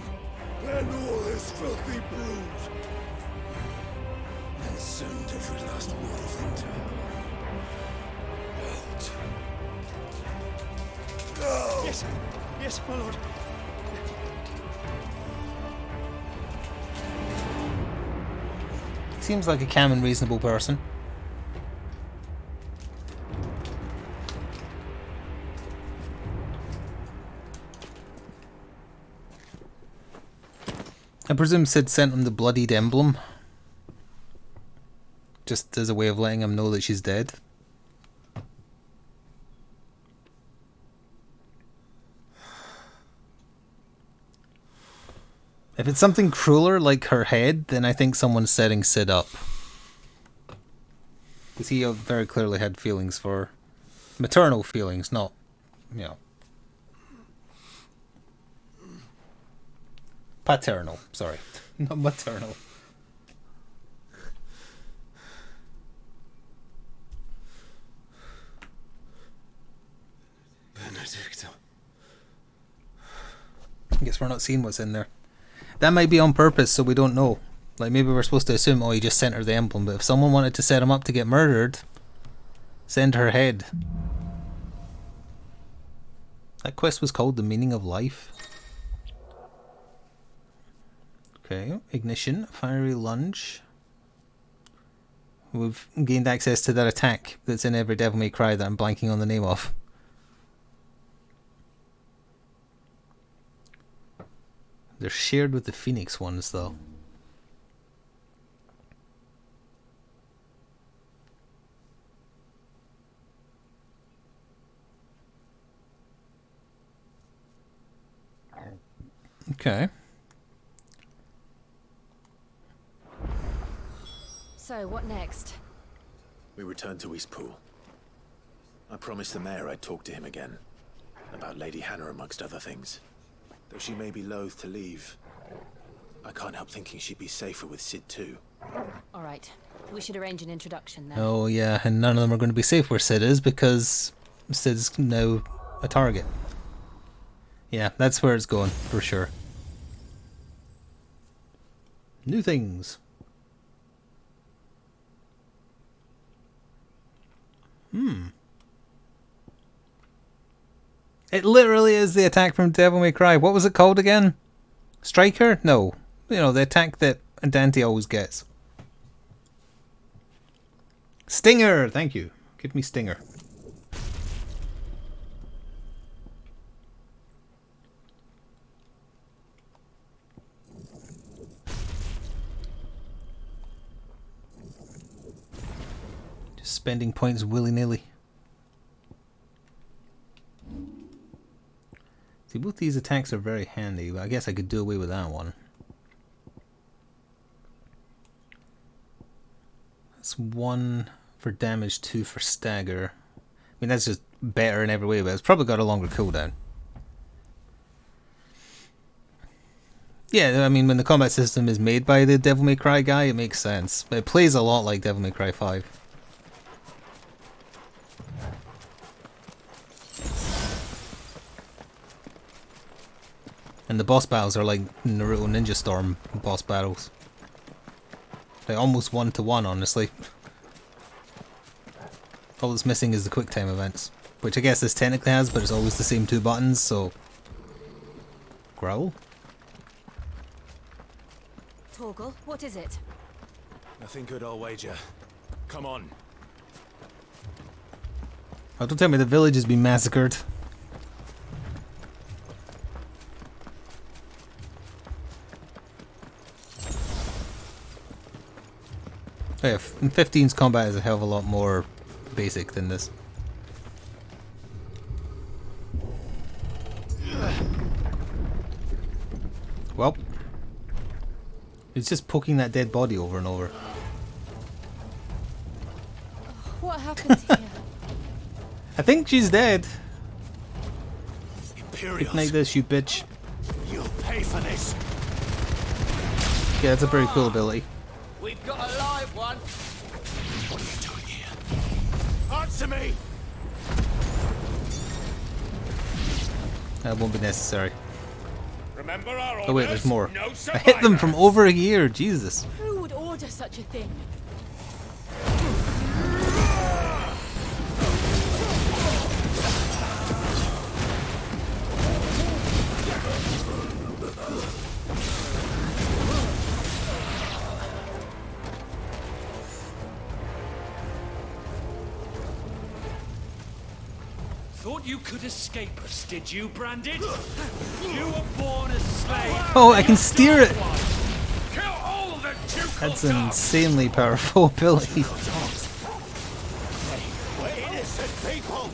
and all his filthy brood, and send every last one of them to hell. Out. Yes, yes, my lord. Seems like a calm and reasonable person. I presume Sid sent him the bloodied emblem, just as a way of letting him know that she's dead. If it's something crueler like her head, then I think someone's setting Sid up. Because he very clearly had feelings for... maternal feelings, not, you know... paternal, sorry. Not maternal. Benedict. I guess we're not seeing what's in there. That might be on purpose, so we don't know. Like, maybe we're supposed to assume, oh, he just sent her the emblem, but if someone wanted to set him up to get murdered, send her head. That quest was called The Meaning of Life. Okay, ignition, fiery lunge. We've gained access to that attack that's in every Devil May Cry that I'm blanking on the name of. They're shared with the Phoenix ones, though. Okay. So, what next? We return to Eastpool. I promised the mayor I'd talk to him again. About Lady Hannah, amongst other things. Though she may be loath to leave, I can't help thinking she'd be safer with Sid too. Alright, we should arrange an introduction then. Oh yeah, and none of them are going to be safe where Sid is because Sid's now a target. Yeah, that's where it's going, for sure. New things. It literally is the attack from Devil May Cry. What was it called again? Striker? No. You know, the attack that Dante always gets. Stinger! Thank you. Give me Stinger. Just spending points willy-nilly. See, both these attacks are very handy, but I guess I could do away with that one. That's 1 for damage, 2 for stagger. I mean, that's just better in every way, but it's probably got a longer cooldown. Yeah, I mean, when the combat system is made by the Devil May Cry guy, it makes sense. But it plays a lot like Devil May Cry 5. And the boss battles are like Naruto Ninja Storm boss battles. Like almost 1-to-1, honestly. All that's missing is the quick time events. Which I guess this technically has, but it's always the same 2 buttons, so... Growl? Torgal, what is it? Nothing good, I'll wager. Come on. Oh, don't tell me the village has been massacred. Oh yeah, 15's combat is a hell of a lot more basic than this. Well, it's just poking that dead body over and over. What happened here? I think she's dead. Imperials, Ignite this, you bitch. you'll pay for this. Yeah, that's a very cool ability. We've got a live one. What are you doing here? Answer me! That won't be necessary. Remember our Oh wait, there's more. No I hit them from over here, Jesus. Who would order such a thing? Thought you could escape us, did you, Branded? You were born a slave. Oh, I can steer it. Kill all the ducal That's an insanely powerful ability. We're innocent people!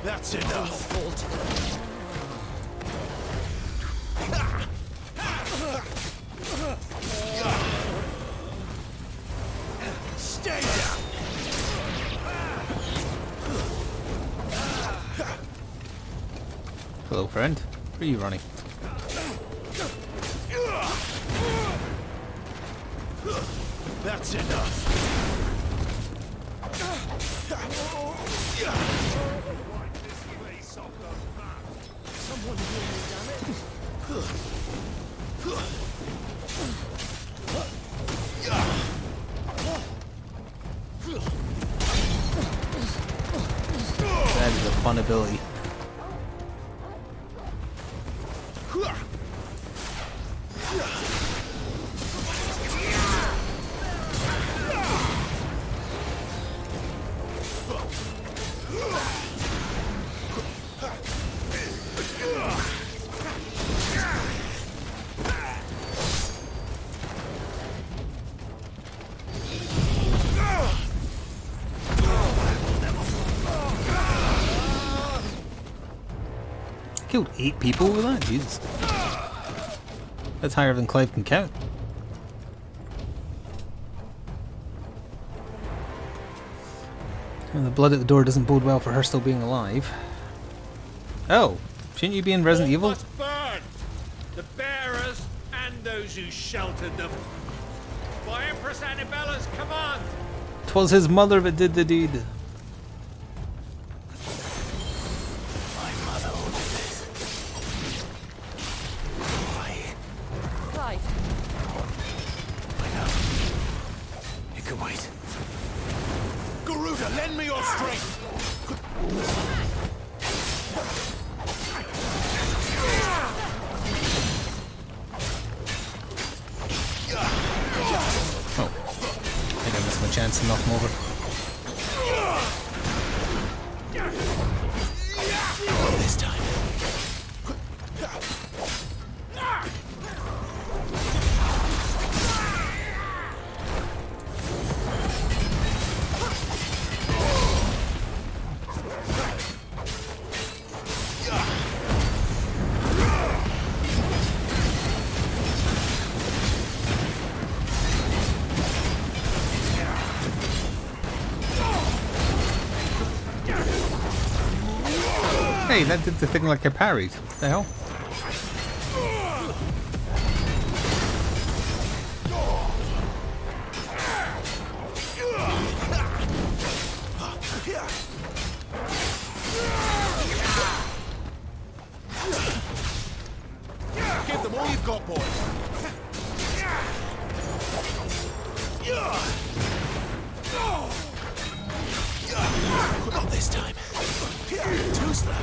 That's enough. Stay down. Hello, friend. Where are you running? That's enough. Someone really done it. That is a fun ability. Killed 8 people with that? Jesus. That's higher than Clive can count. And the blood at the door doesn't bode well for her still being alive. Oh, shouldn't you be in Resident Evil? Must burn. The bearers and those who sheltered them. By Empress Annabella's command. 'Twas his mother that did the deed. My mother ordered this. Why? Clive, I know. It can wait. Garuda, lend me your strength. Oh. I think I missed my chance to knock him over. Hey, that did the thing like I parried. What the hell? Give them all you've got, boy. Not this time. Too slow.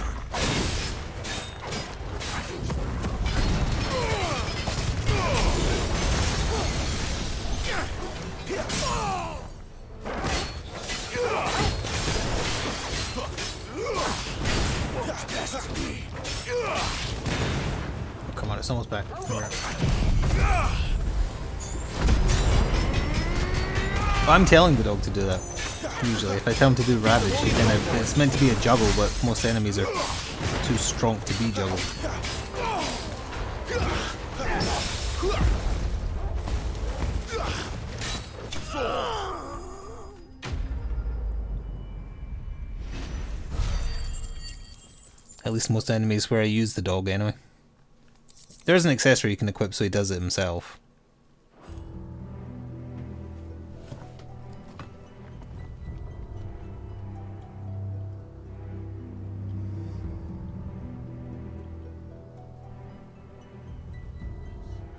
Oh, come on, it's almost back. Here. I'm telling the dog to do that. Usually, if I tell him to do Ravage, he kind of, it's meant to be a juggle, but most enemies are too strong to be juggled. At least most enemies where I use the dog anyway. There's an accessory you can equip so he does it himself.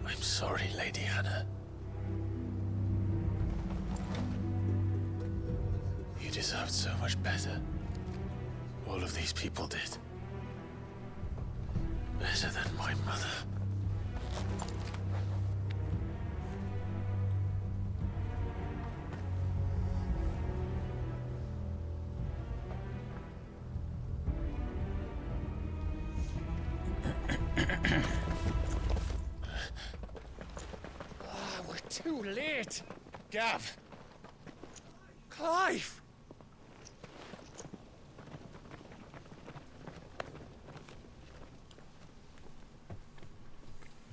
I'm sorry, Lady Hannah. You deserved so much better. All of these people did. Better than my mother. We're too late. Gav. Clive.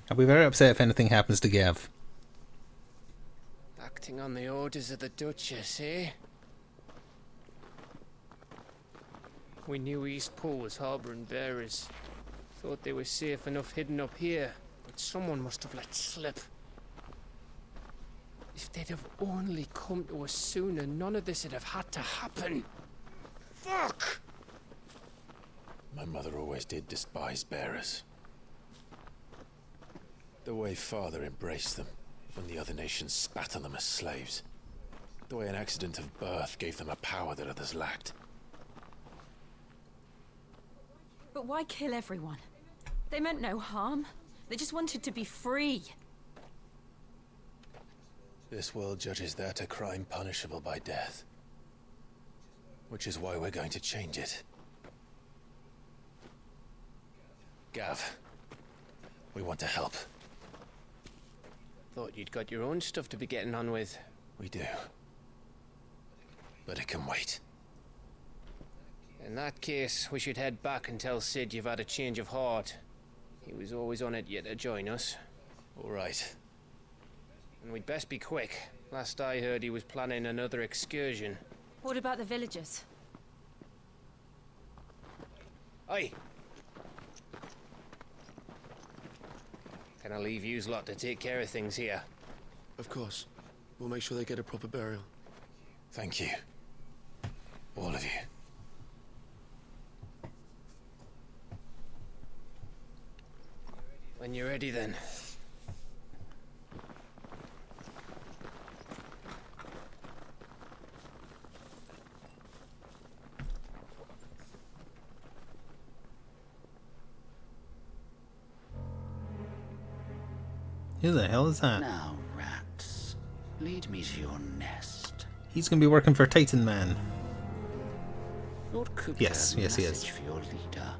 I'll be very upset if anything happens to Gav. Acting on the orders of the Duchess, eh? We knew East Pool was harbouring bearers. Thought they were safe enough hidden up here, but someone must have let slip. If they'd have only come to us sooner, none of this would have had to happen. Fuck! My mother always did despise bearers. The way Father embraced them when the other nations spat on them as slaves. The way an accident of birth gave them a power that others lacked. But why kill everyone? They meant no harm. They just wanted to be free. This world judges that a crime punishable by death. Which is why we're going to change it. Gav, we want to help. Thought you'd got your own stuff to be getting on with. We do. But it can wait. In that case, we should head back and tell Sid you've had a change of heart. He was always on it yet to join us. All right. And we'd best be quick. Last I heard, he was planning another excursion. What about the villagers? Aye. Can I leave yous lot to take care of things here? Of course. We'll make sure they get a proper burial. Thank you. All of you. When you're ready, then. Who the hell is that? Now, rats, lead me to your nest. He's going to be working for Titan Man. Lord Cooper Yes, has a yes, he message is. for your leader.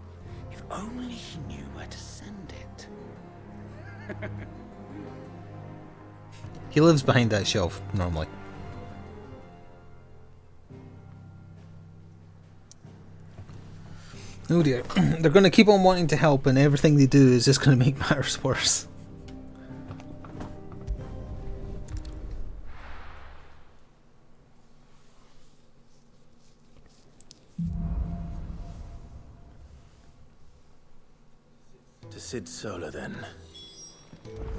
If only he knew where to send it. He lives behind that shelf, normally. Oh dear. They're going to keep on wanting to help, and everything they do is just going to make matters worse. Cid Solar, then.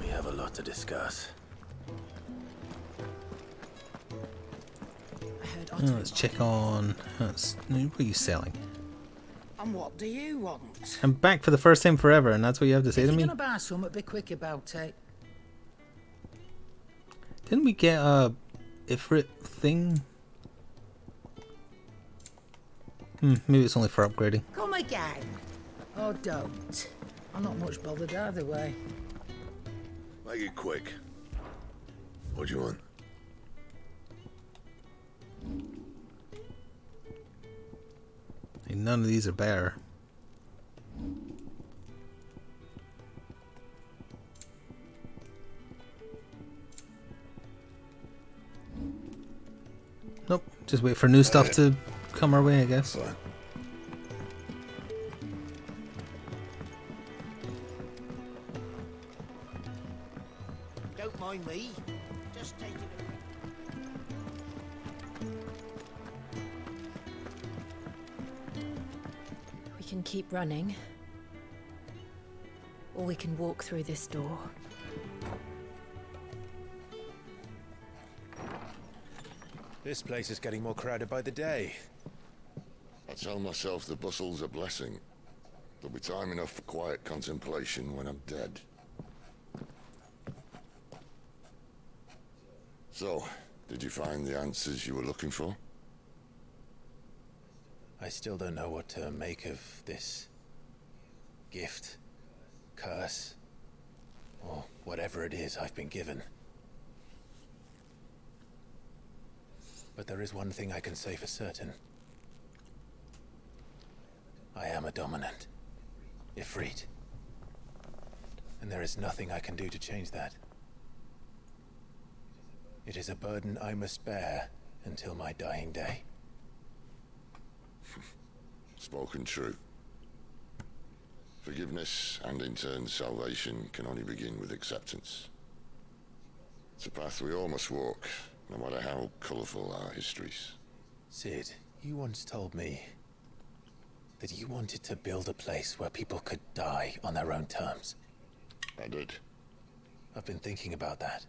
We have a lot to discuss. I heard Oh, let's check on... what are you selling? And what do you want? I'm back for the first time forever, and that's what you have to say If to you're me? gonna buy something, be quick about it. Didn't we get a Ifrit thing? Maybe it's only for upgrading. Come again. Or don't. I'm not much bothered either way. Make it quick. What do you want? Hey, none of these are bear. Nope, just wait for new stuff to come our way, I guess. Fine. Don't mind me. Just take it. We can keep running. Or we can walk through this door. This place is getting more crowded by the day. I tell myself the bustle's a blessing. There'll be time enough for quiet contemplation when I'm dead. So, did you find the answers you were looking for? I still don't know what to make of this gift, curse, or whatever it is I've been given. But there is one thing I can say for certain. I am a dominant, Ifrit. And there is nothing I can do to change that. It is a burden I must bear until my dying day. Spoken true. Forgiveness and in turn salvation can only begin with acceptance. It's a path we all must walk, no matter how colourful our histories. Cid, you once told me that you wanted to build a place where people could die on their own terms. I did. I've been thinking about that.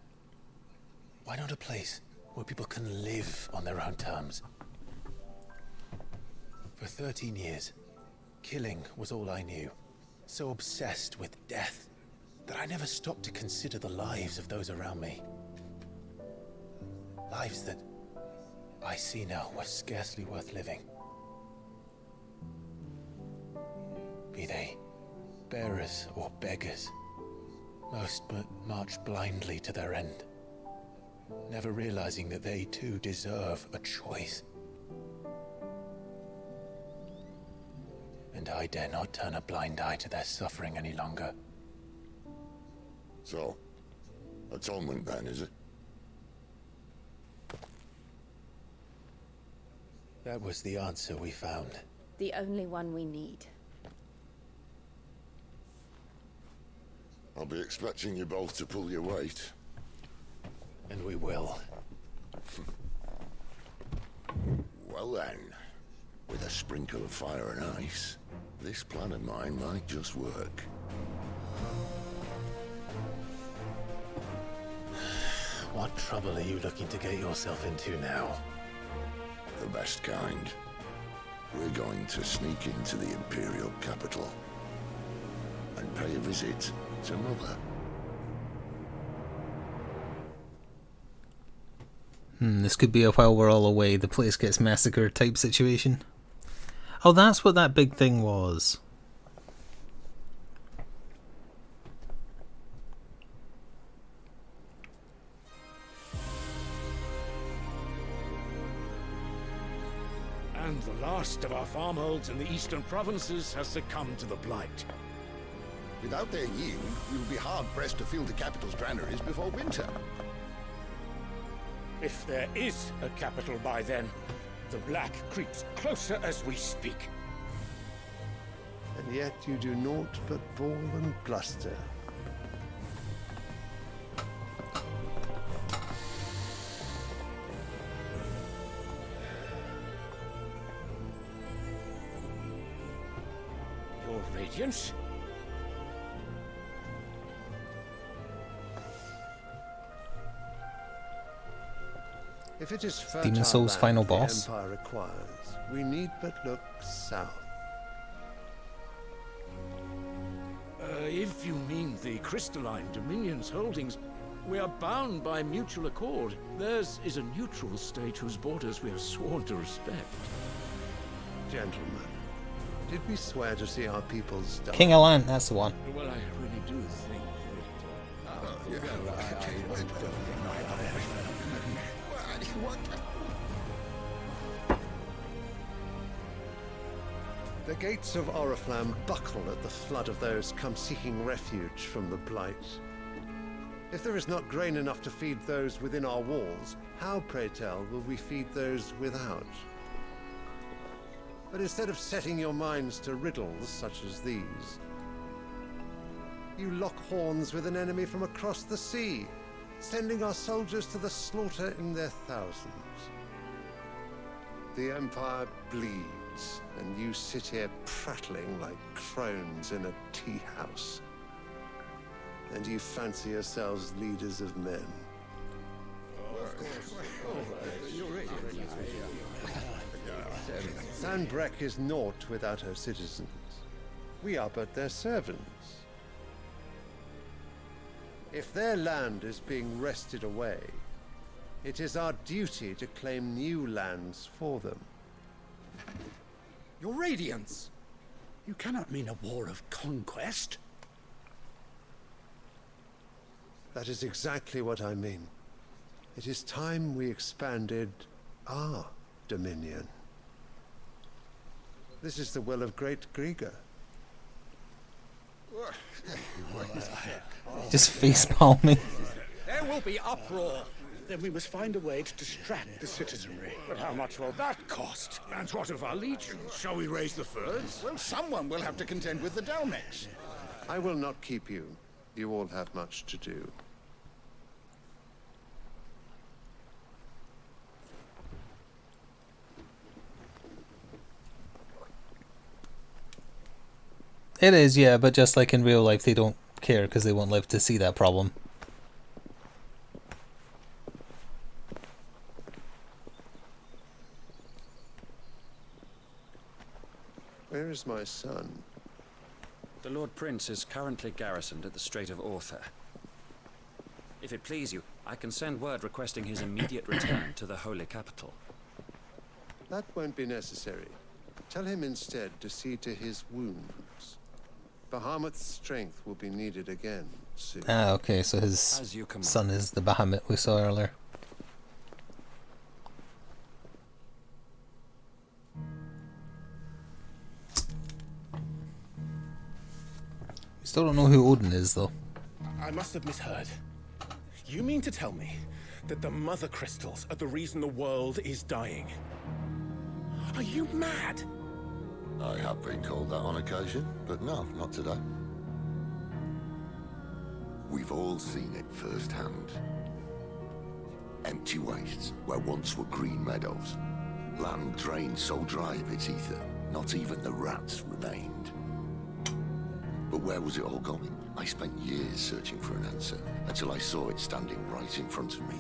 Why not a place where people can live on their own terms? For 13 years, killing was all I knew. So obsessed with death that I never stopped to consider the lives of those around me. Lives that I see now were scarcely worth living. Be they bearers or beggars, most march blindly to their end, never realizing that they too deserve a choice. And I dare not turn a blind eye to their suffering any longer. So, atonement then, is it? That was the answer we found. The only one we need. I'll be expecting you both to pull your weight. And we will. Well then, with a sprinkle of fire and ice, this plan of mine might just work. What trouble are you looking to get yourself into now? The best kind. We're going to sneak into the Imperial capital and pay a visit to Mother. This could be a while we're all away, the place gets massacred type situation. Oh, that's what that big thing was. And the last of our farmholds in the eastern provinces has succumbed to the blight. Without their yield, we will be hard-pressed to fill the capital's granaries before winter. If there is a capital by then, the black creeps closer as we speak. And yet you do naught but bawl and bluster. Your Radiance? If it is Demon Souls final boss. the Empire requires, we need but look south. If you mean the crystalline Dominion's holdings, we are bound by mutual accord. Theirs is a neutral state whose borders we are sworn to respect. Gentlemen, did we swear to see our people's die? King Alan, that's the one. Well, I really do think The gates of Oriflamme buckle at the flood of those come seeking refuge from the Blight. If there is not grain enough to feed those within our walls, how, pray tell, will we feed those without? But instead of setting your minds to riddles such as these, you lock horns with an enemy from across the sea, sending our soldiers to the slaughter in their thousands. The Empire bleeds, and you sit here prattling like crones in a tea house. And you fancy yourselves leaders of men. Sandbreck is naught without her citizens. We are but their servants. If their land is being wrested away, it is our duty to claim new lands for them. Your Radiance! You cannot mean a war of conquest. That is exactly what I mean. It is time we expanded our dominion. This is the will of great Grieger. Just face palming. There will be uproar. Then we must find a way to distract the citizenry. But how much will that cost? And what of our legions? Shall we raise the furs? Well, someone will have to contend with the Dalmex. I will not keep you. You all have much to do. It is, yeah, but just like in real life, they don't care because they won't live to see that problem. Where is my son? The Lord Prince is currently garrisoned at the Strait of Arthur. If it please you, I can send word requesting his immediate return to the Holy Capital. That won't be necessary. Tell him instead to see to his wounds. Bahamut's strength will be needed again soon. Ah, okay, so his son is the Bahamut we saw earlier. We still don't know who Odin is, though. I must have misheard. You mean to tell me that the mother crystals are the reason the world is dying? Are you mad? I have been called that on occasion, but no, not today. We've all seen it firsthand. Empty wastes where once were green meadows. Land drained so dry of its ether, not even the rats remained. But where was it all going? I spent years searching for an answer, until I saw it standing right in front of me.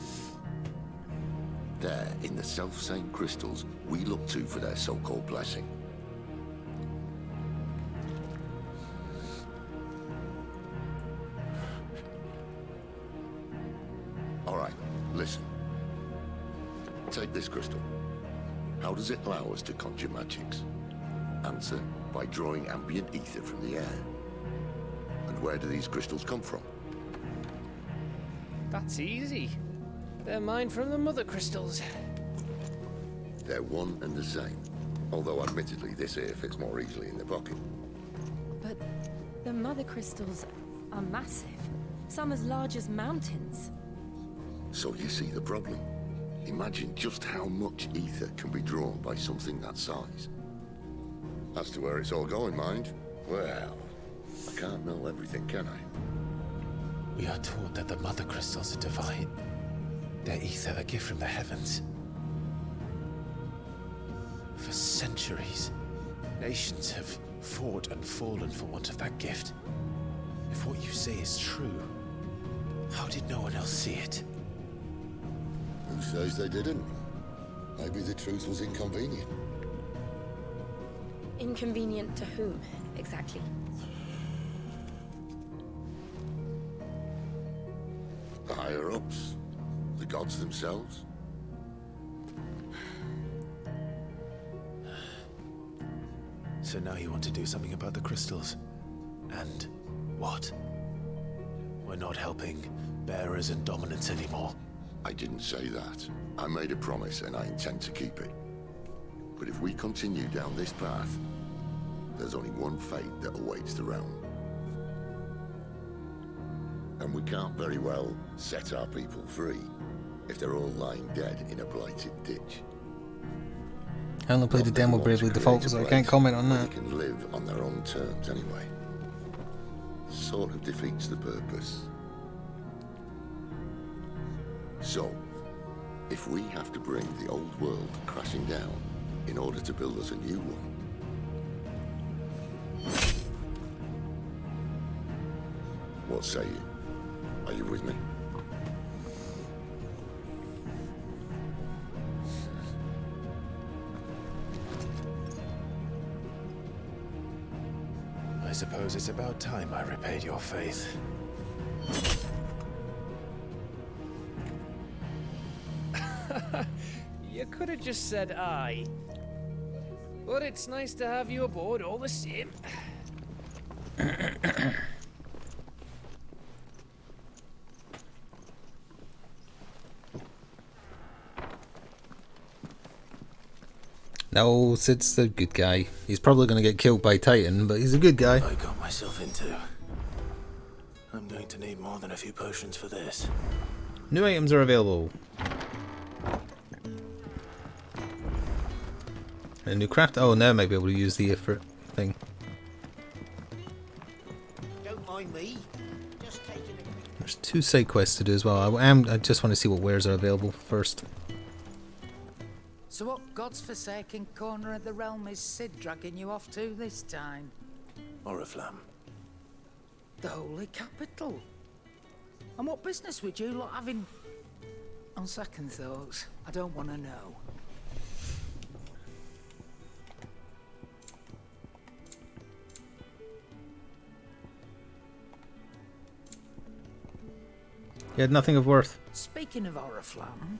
There, in the self-same crystals we look to for their so-called blessing. All right, listen. Take this crystal. How does it allow us to conjure magics? Answer, by drawing ambient ether from the air. And where do these crystals come from? That's easy. They're mine from the mother crystals. They're one and the same. Although admittedly this here fits more easily in the pocket. But the mother crystals are massive. Some as large as mountains. So you see the problem. Imagine just how much ether can be drawn by something that size. As to where it's all going, mind, well, I can't know everything, can I? We are taught that the mother crystals are divine. Their ether a gift from the heavens. For centuries, nations have fought and fallen for want of that gift. If what you say is true, how did no one else see it? says they didn't? Maybe the truth was inconvenient. Inconvenient to whom, exactly? The higher-ups? The gods themselves? So now you want to do something about the crystals. And what? We're not helping bearers and dominants anymore. I didn't say that. I made a promise and I intend to keep it. But if we continue down this path, there's only one fate that awaits the realm. And we can't very well set our people free if they're all lying dead in a blighted ditch. I only played the demo Bravely Default, so I can't comment on that. They can live on their own terms anyway. Sort of defeats the purpose. So, if we have to bring the old world crashing down in order to build us a new one, what say you? Are you with me? I suppose it's about time I repaid your faith. You could have just said aye. But it's nice to have you aboard all the same. No, Sid's the good guy. He's probably going to get killed by Titan, but he's a good guy. I got myself into. I'm going to need more than a few potions for this. New items are available. A new craft. Oh, now I might be able to use the Ifrit thing. Don't mind me. Just taking a quick... There's 2 side quests to do as well. I just want to see what wares are available first. So what God's forsaken corner of the realm is Sid dragging you off to this time? Oriflamme. The holy capital. And what business would you lot having? On second thoughts, I don't want to know. You had nothing of worth. Speaking of Oriflamme,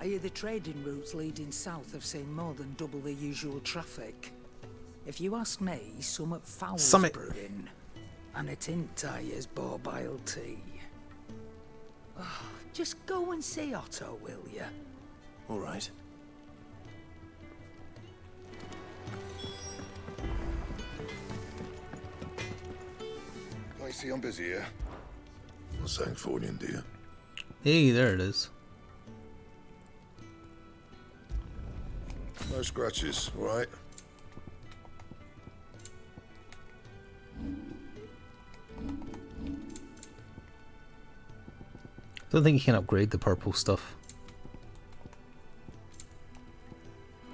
I hear the trading routes leading south have seen more than double the usual traffic. If you ask me, somewhat foul's brewing. And it ain't Tyre's borbile tea. Oh, just go and see Otto, will ya? All right. I see I'm busy here. What's that for you, dear? Hey, there it is. No scratches, all right? Don't think you can upgrade the purple stuff.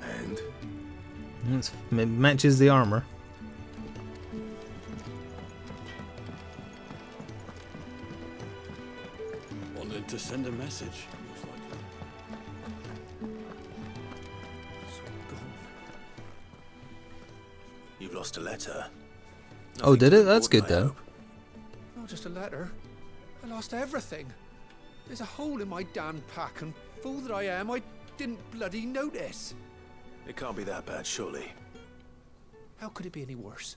And? It matches the armor. Wanted to send a message. You've lost a letter. Oh, did it? That's good though. Not just a letter. I lost everything. There's a hole in my damn pack, and fool that I am, I didn't bloody notice. It can't be that bad, surely. How could it be any worse?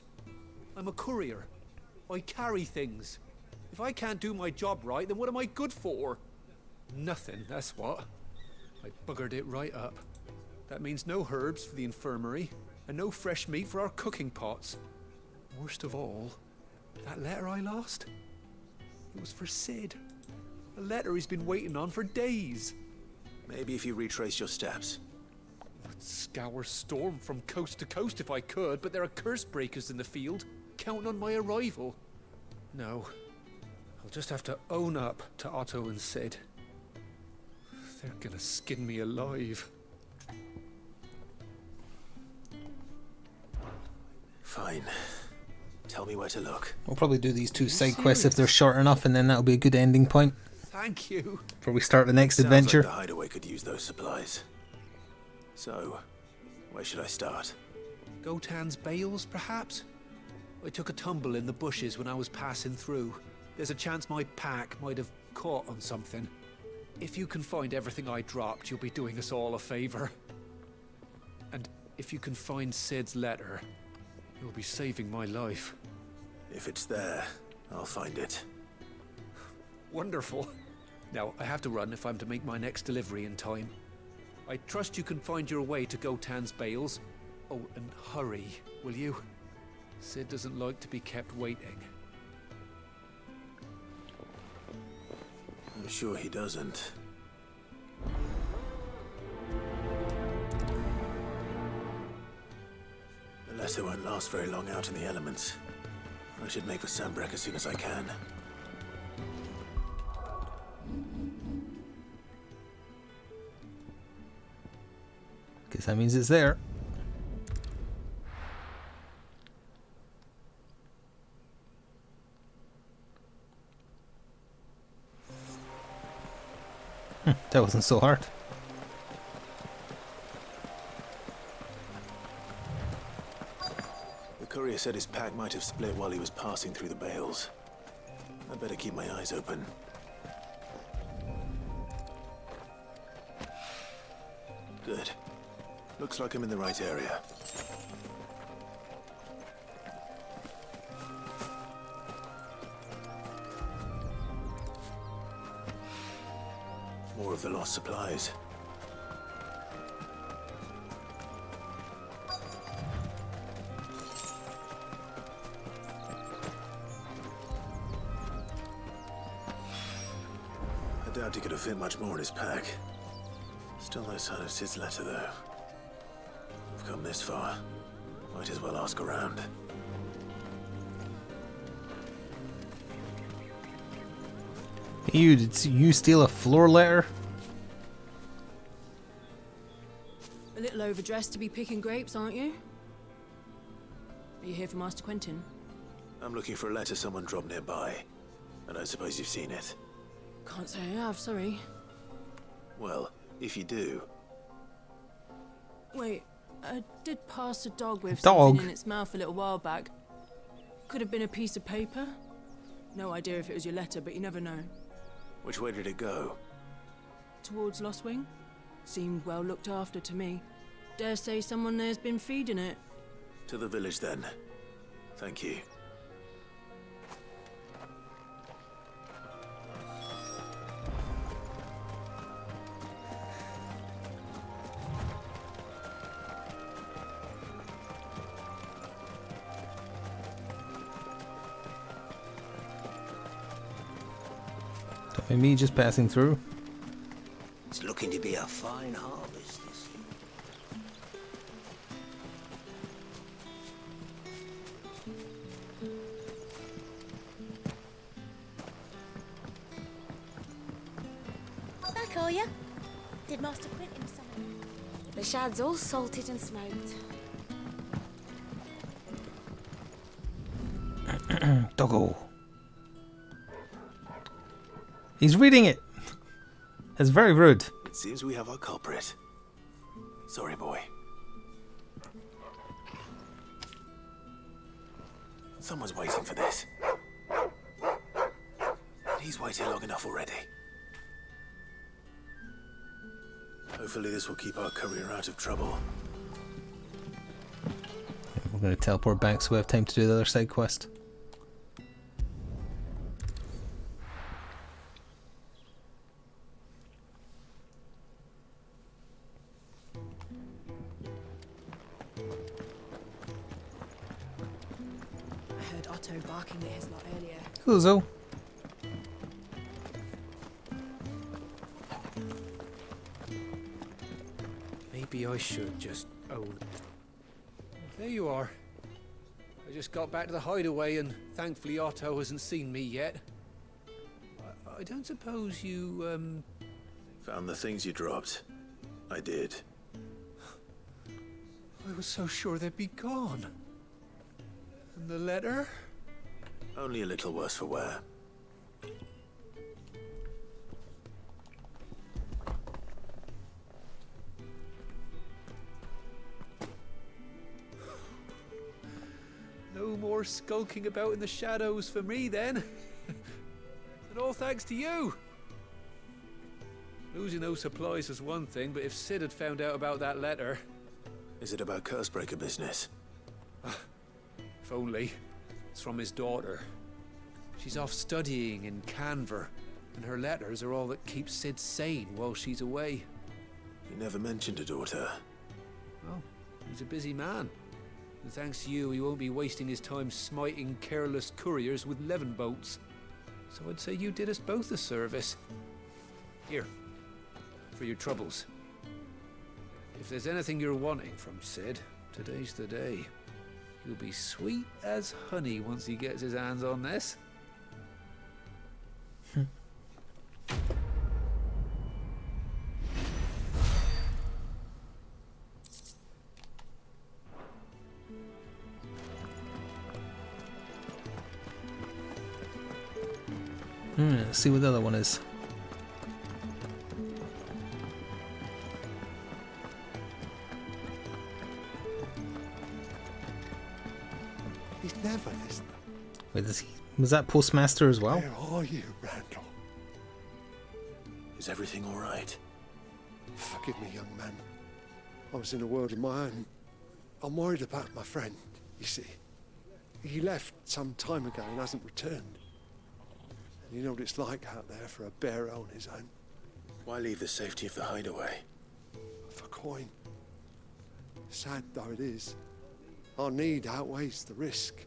I'm a courier. I carry things. If I can't do my job right, then what am I good for? Nothing, that's what. I buggered it right up. That means no herbs for the infirmary, and no fresh meat for our cooking pots. Worst of all, that letter I lost, it was for Sid. A letter he's been waiting on for days. Maybe if you retrace your steps. I'd scour Storm from coast to coast if I could, but there are curse breakers in the field, counting on my arrival. No, I'll just have to own up to Otto and Sid. They're gonna skin me alive. Fine. Tell me where to look. We'll probably do these 2 side quests if they're short enough, and then that'll be a good ending point. Thank you. Before we start the next Sounds adventure. like the hideaway could use those supplies. So, where should I start? Gotan's bales, perhaps? I took a tumble in the bushes when I was passing through. There's a chance my pack might have caught on something. If you can find everything I dropped, you'll be doing us all a favor. And if you can find Sid's letter, you'll be saving my life. If it's there, I'll find it. Wonderful. Now, I have to run if I'm to make my next delivery in time. I trust you can find your way to Gotan's bales. Oh, and hurry, will you? Sid doesn't like to be kept waiting. I'm sure he doesn't. The letter won't last very long out in the elements. I should make for Sandbreck as soon as I can. Guess that means it's there. That wasn't so hard. The courier said his pack might have split while he was passing through the bales. I'd better keep my eyes open. Good. Looks like I'm in the right area. More of the lost supplies. I doubt he could have fit much more in his pack. Still no sign of Sid's letter, though. We've come this far. Might as well ask around. Did you steal a floor letter? A little overdressed to be picking grapes, aren't you? Are you here for Master Quentin? I'm looking for a letter someone dropped nearby. I don't suppose you've seen it. Can't say I have, sorry. Well, if you do... Wait, I did pass a dog with Dog? something in its mouth a little while back. Could have been a piece of paper. No idea if it was your letter, but you never know. Which way did it go? Towards Lost Wing? Seemed well looked after to me. Dare say someone there's been feeding it. To the village, then. Thank you. Don't mind me just passing through. It's looking to be a fine harvest this year. Back, are you? Did Master Quentin summon? The shad's all salted and smoked. Doggo. He's reading it. That's very rude. It seems we have our culprit. Sorry, boy. Someone's waiting for this. He's waited long enough already. Hopefully this will keep our courier out of trouble. We're going to teleport back so we have time to do the other side quest. I heard Otto barking at his lot earlier. Hello, Zoe. Maybe I should just own. There you are. I just got back to the hideaway and thankfully Otto hasn't seen me yet. I don't suppose you, Found the things you dropped. I did. I was so sure they'd be gone. And the letter? Only a little worse for wear. No more skulking about in the shadows for me then. And all thanks to you. Losing those supplies was one thing, but if Sid had found out about that letter... Is it about Cursebreaker business? If only. It's from his daughter. She's off studying in Canver, and her letters are all that keeps Sid sane while she's away. He never mentioned a daughter. Well, he's a busy man. And thanks to you, he won't be wasting his time smiting careless couriers with levin bolts. So I'd say you did us both a service. Here, for your troubles. If there's anything you're wanting from Sid, today's the day. He'll be sweet as honey once he gets his hands on this. Let's see what the other one is. He's never listening. Wait, was that Postmaster as well? Where are you, Randall? Is everything all right? Forgive me, young man. I was in a world of my own. I'm worried about my friend, you see. He left some time ago and hasn't returned. You know what it's like out there for a bearer on his own. Why leave the safety of the hideaway? For coin. Sad though it is, our need outweighs the risk.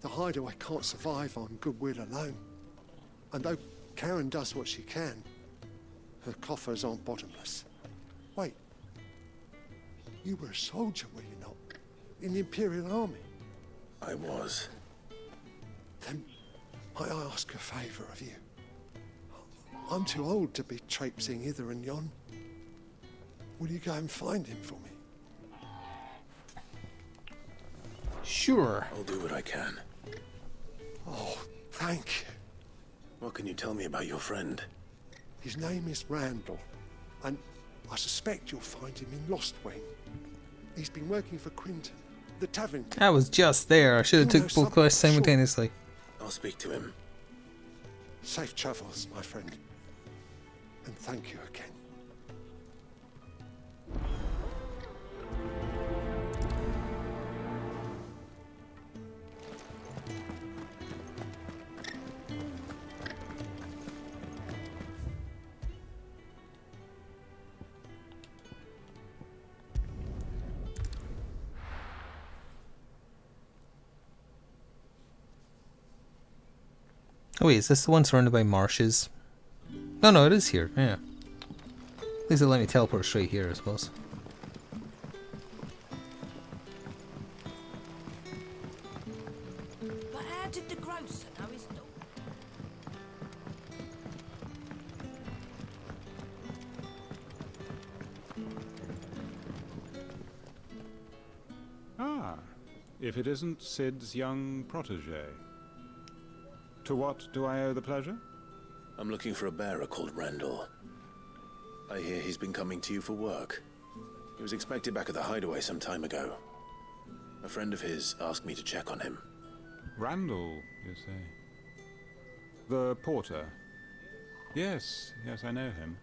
The hideaway can't survive on goodwill alone. And though Karen does what she can, her coffers aren't bottomless. Wait. You were a soldier, were you not? In the Imperial Army? I was. Then might I ask a favour of you? I'm too old to be traipsing hither and yon. Will you go and find him for me? Sure. I'll do what I can. Oh, thank you. What can you tell me about your friend? His name is Randall, and I suspect you'll find him in Lost Wing. He's been working for Quinton, the tavern. I was just there. I should have took both quests simultaneously. I'll speak to him. Safe travels, my friend. And thank you again. Oh wait, is this the one surrounded by marshes? No, it is here, yeah. At least it'll let me teleport straight here, I suppose. But how did the grocer know his dog? Ah, if it isn't Sid's young protege. To what do I owe the pleasure? I'm looking for a bearer called Randall. I hear he's been coming to you for work. He was expected back at the hideaway some time ago. A friend of his asked me to check on him. Randall, you say? The porter? Yes, I know him.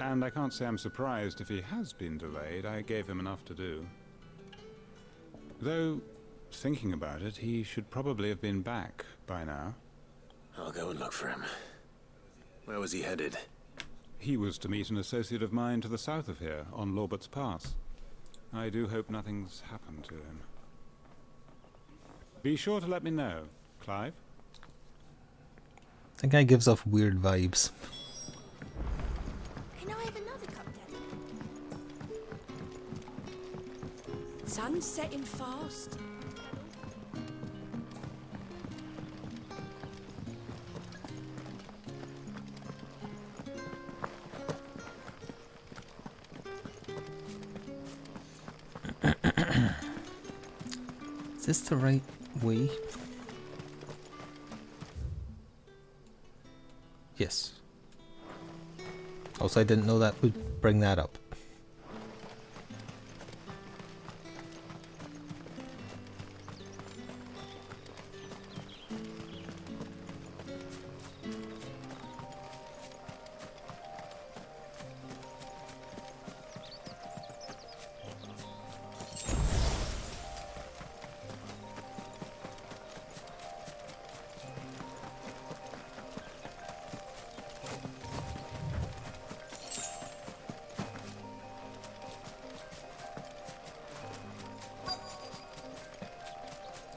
And I can't say I'm surprised if he has been delayed. I gave him enough to do. Though, thinking about it, he should probably have been back by now. I'll go and look for him. Where was he headed? He was to meet an associate of mine to the south of here, on Lorbert's Pass. I do hope nothing's happened to him. Be sure to let me know, Clive. That guy gives off weird vibes. Can I have another cup, Daddy? Sun's setting fast. Is this the right way? Yes. Also, I didn't know that would bring that up.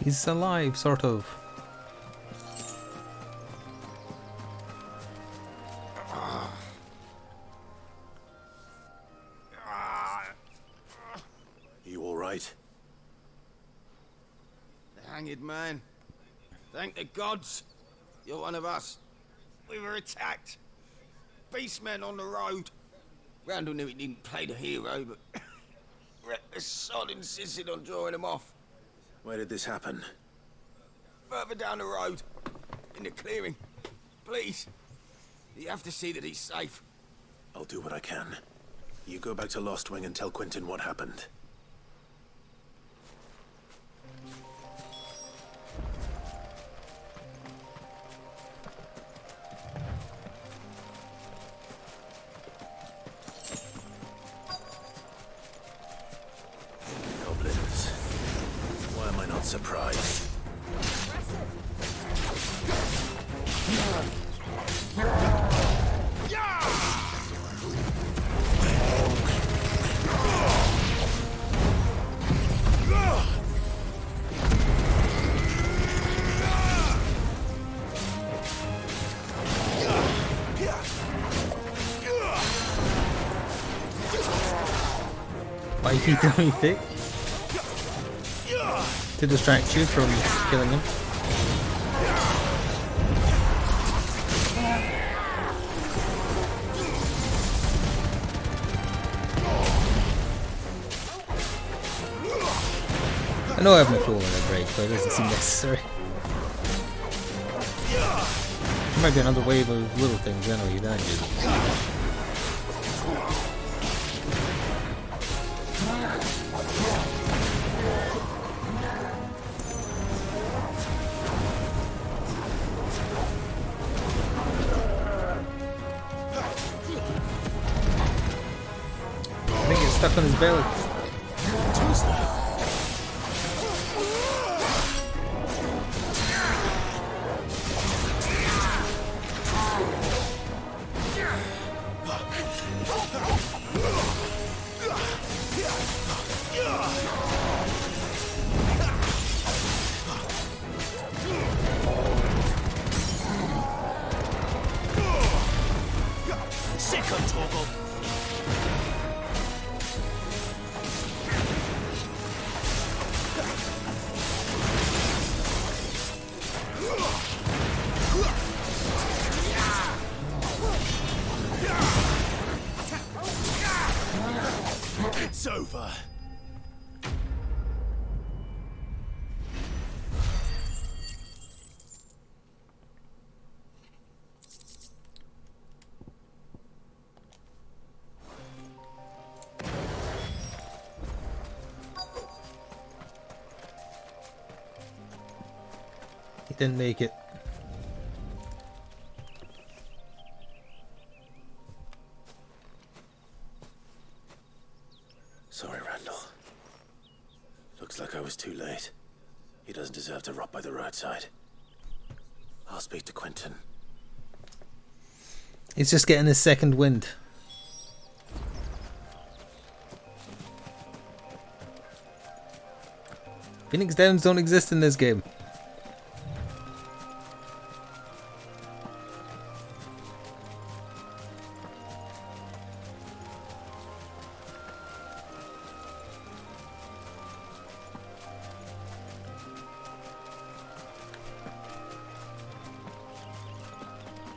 he's alive, sort of. You all right? The hanged man. Thank the gods. You're one of us. We were attacked. Beastmen on the road. Randall knew he didn't play the hero, but reckless sod insisted on drawing him off. Where did this happen? Further down the road. In the clearing. Please. You have to see that he's safe. I'll do what I can. You go back to Lost Wing and tell Quentin what happened. Goblins. Why am I not surprised? Why he doing thick? To distract you from killing him. I know I have my full on a break, but it doesn't seem necessary. There might be another wave of little things anyway, then I do. I think it's stuck on his belly. It's over. He didn't make it. Sorry, Randall. Looks like I was too late. He doesn't deserve to rot by the roadside. I'll speak to Quentin. He's just getting his second wind. Phoenix Downs don't exist in this game.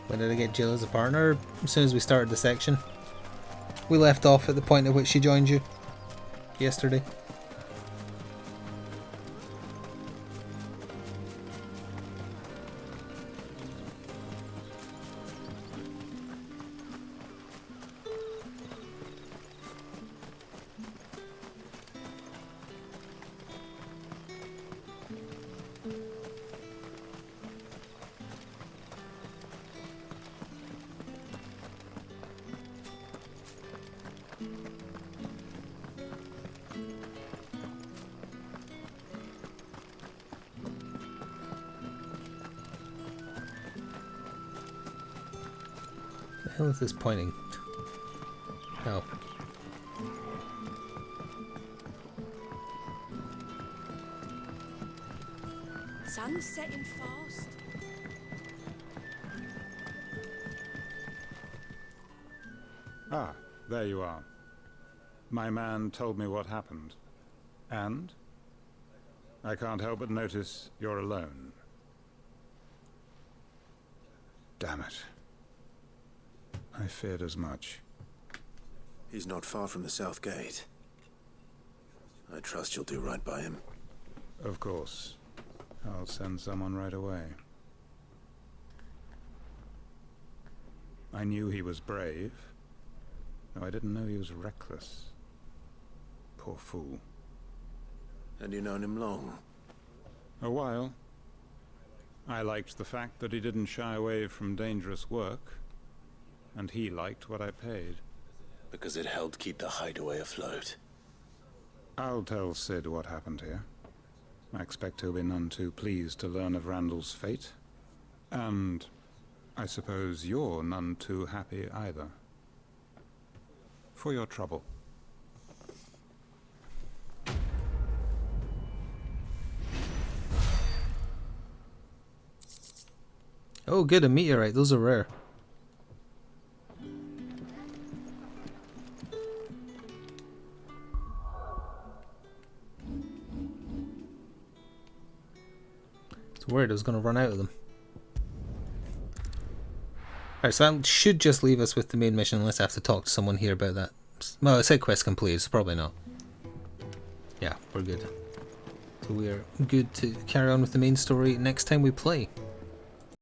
When did I get Jill as a partner? As soon as we started the section. We left off at the point at which she joined you yesterday. The hell is this pointing? Oh. sun's setting fast. Ah, there you are. My man told me what happened. And? I can't help but notice you're alone. Damn it. I feared as much. He's not far from the south gate. I trust you'll do right by him. Of course. I'll send someone right away. I knew he was brave, though I didn't know he was reckless. Poor fool. And you known him long? A while. I liked the fact that he didn't shy away from dangerous work, and he liked what I paid. Because it helped keep the hideaway afloat. I'll tell Sid what happened here. I expect he'll be none too pleased to learn of Randall's fate. And I suppose you're none too happy either. For your trouble. Oh, good, a meteorite. Those are rare. It's weird, I was going to run out of them. Alright, so that should just leave us with the main mission unless I have to talk to someone here about that. Well, I said quest complete, so probably not. Yeah, we're good. So we are good to carry on with the main story next time we play.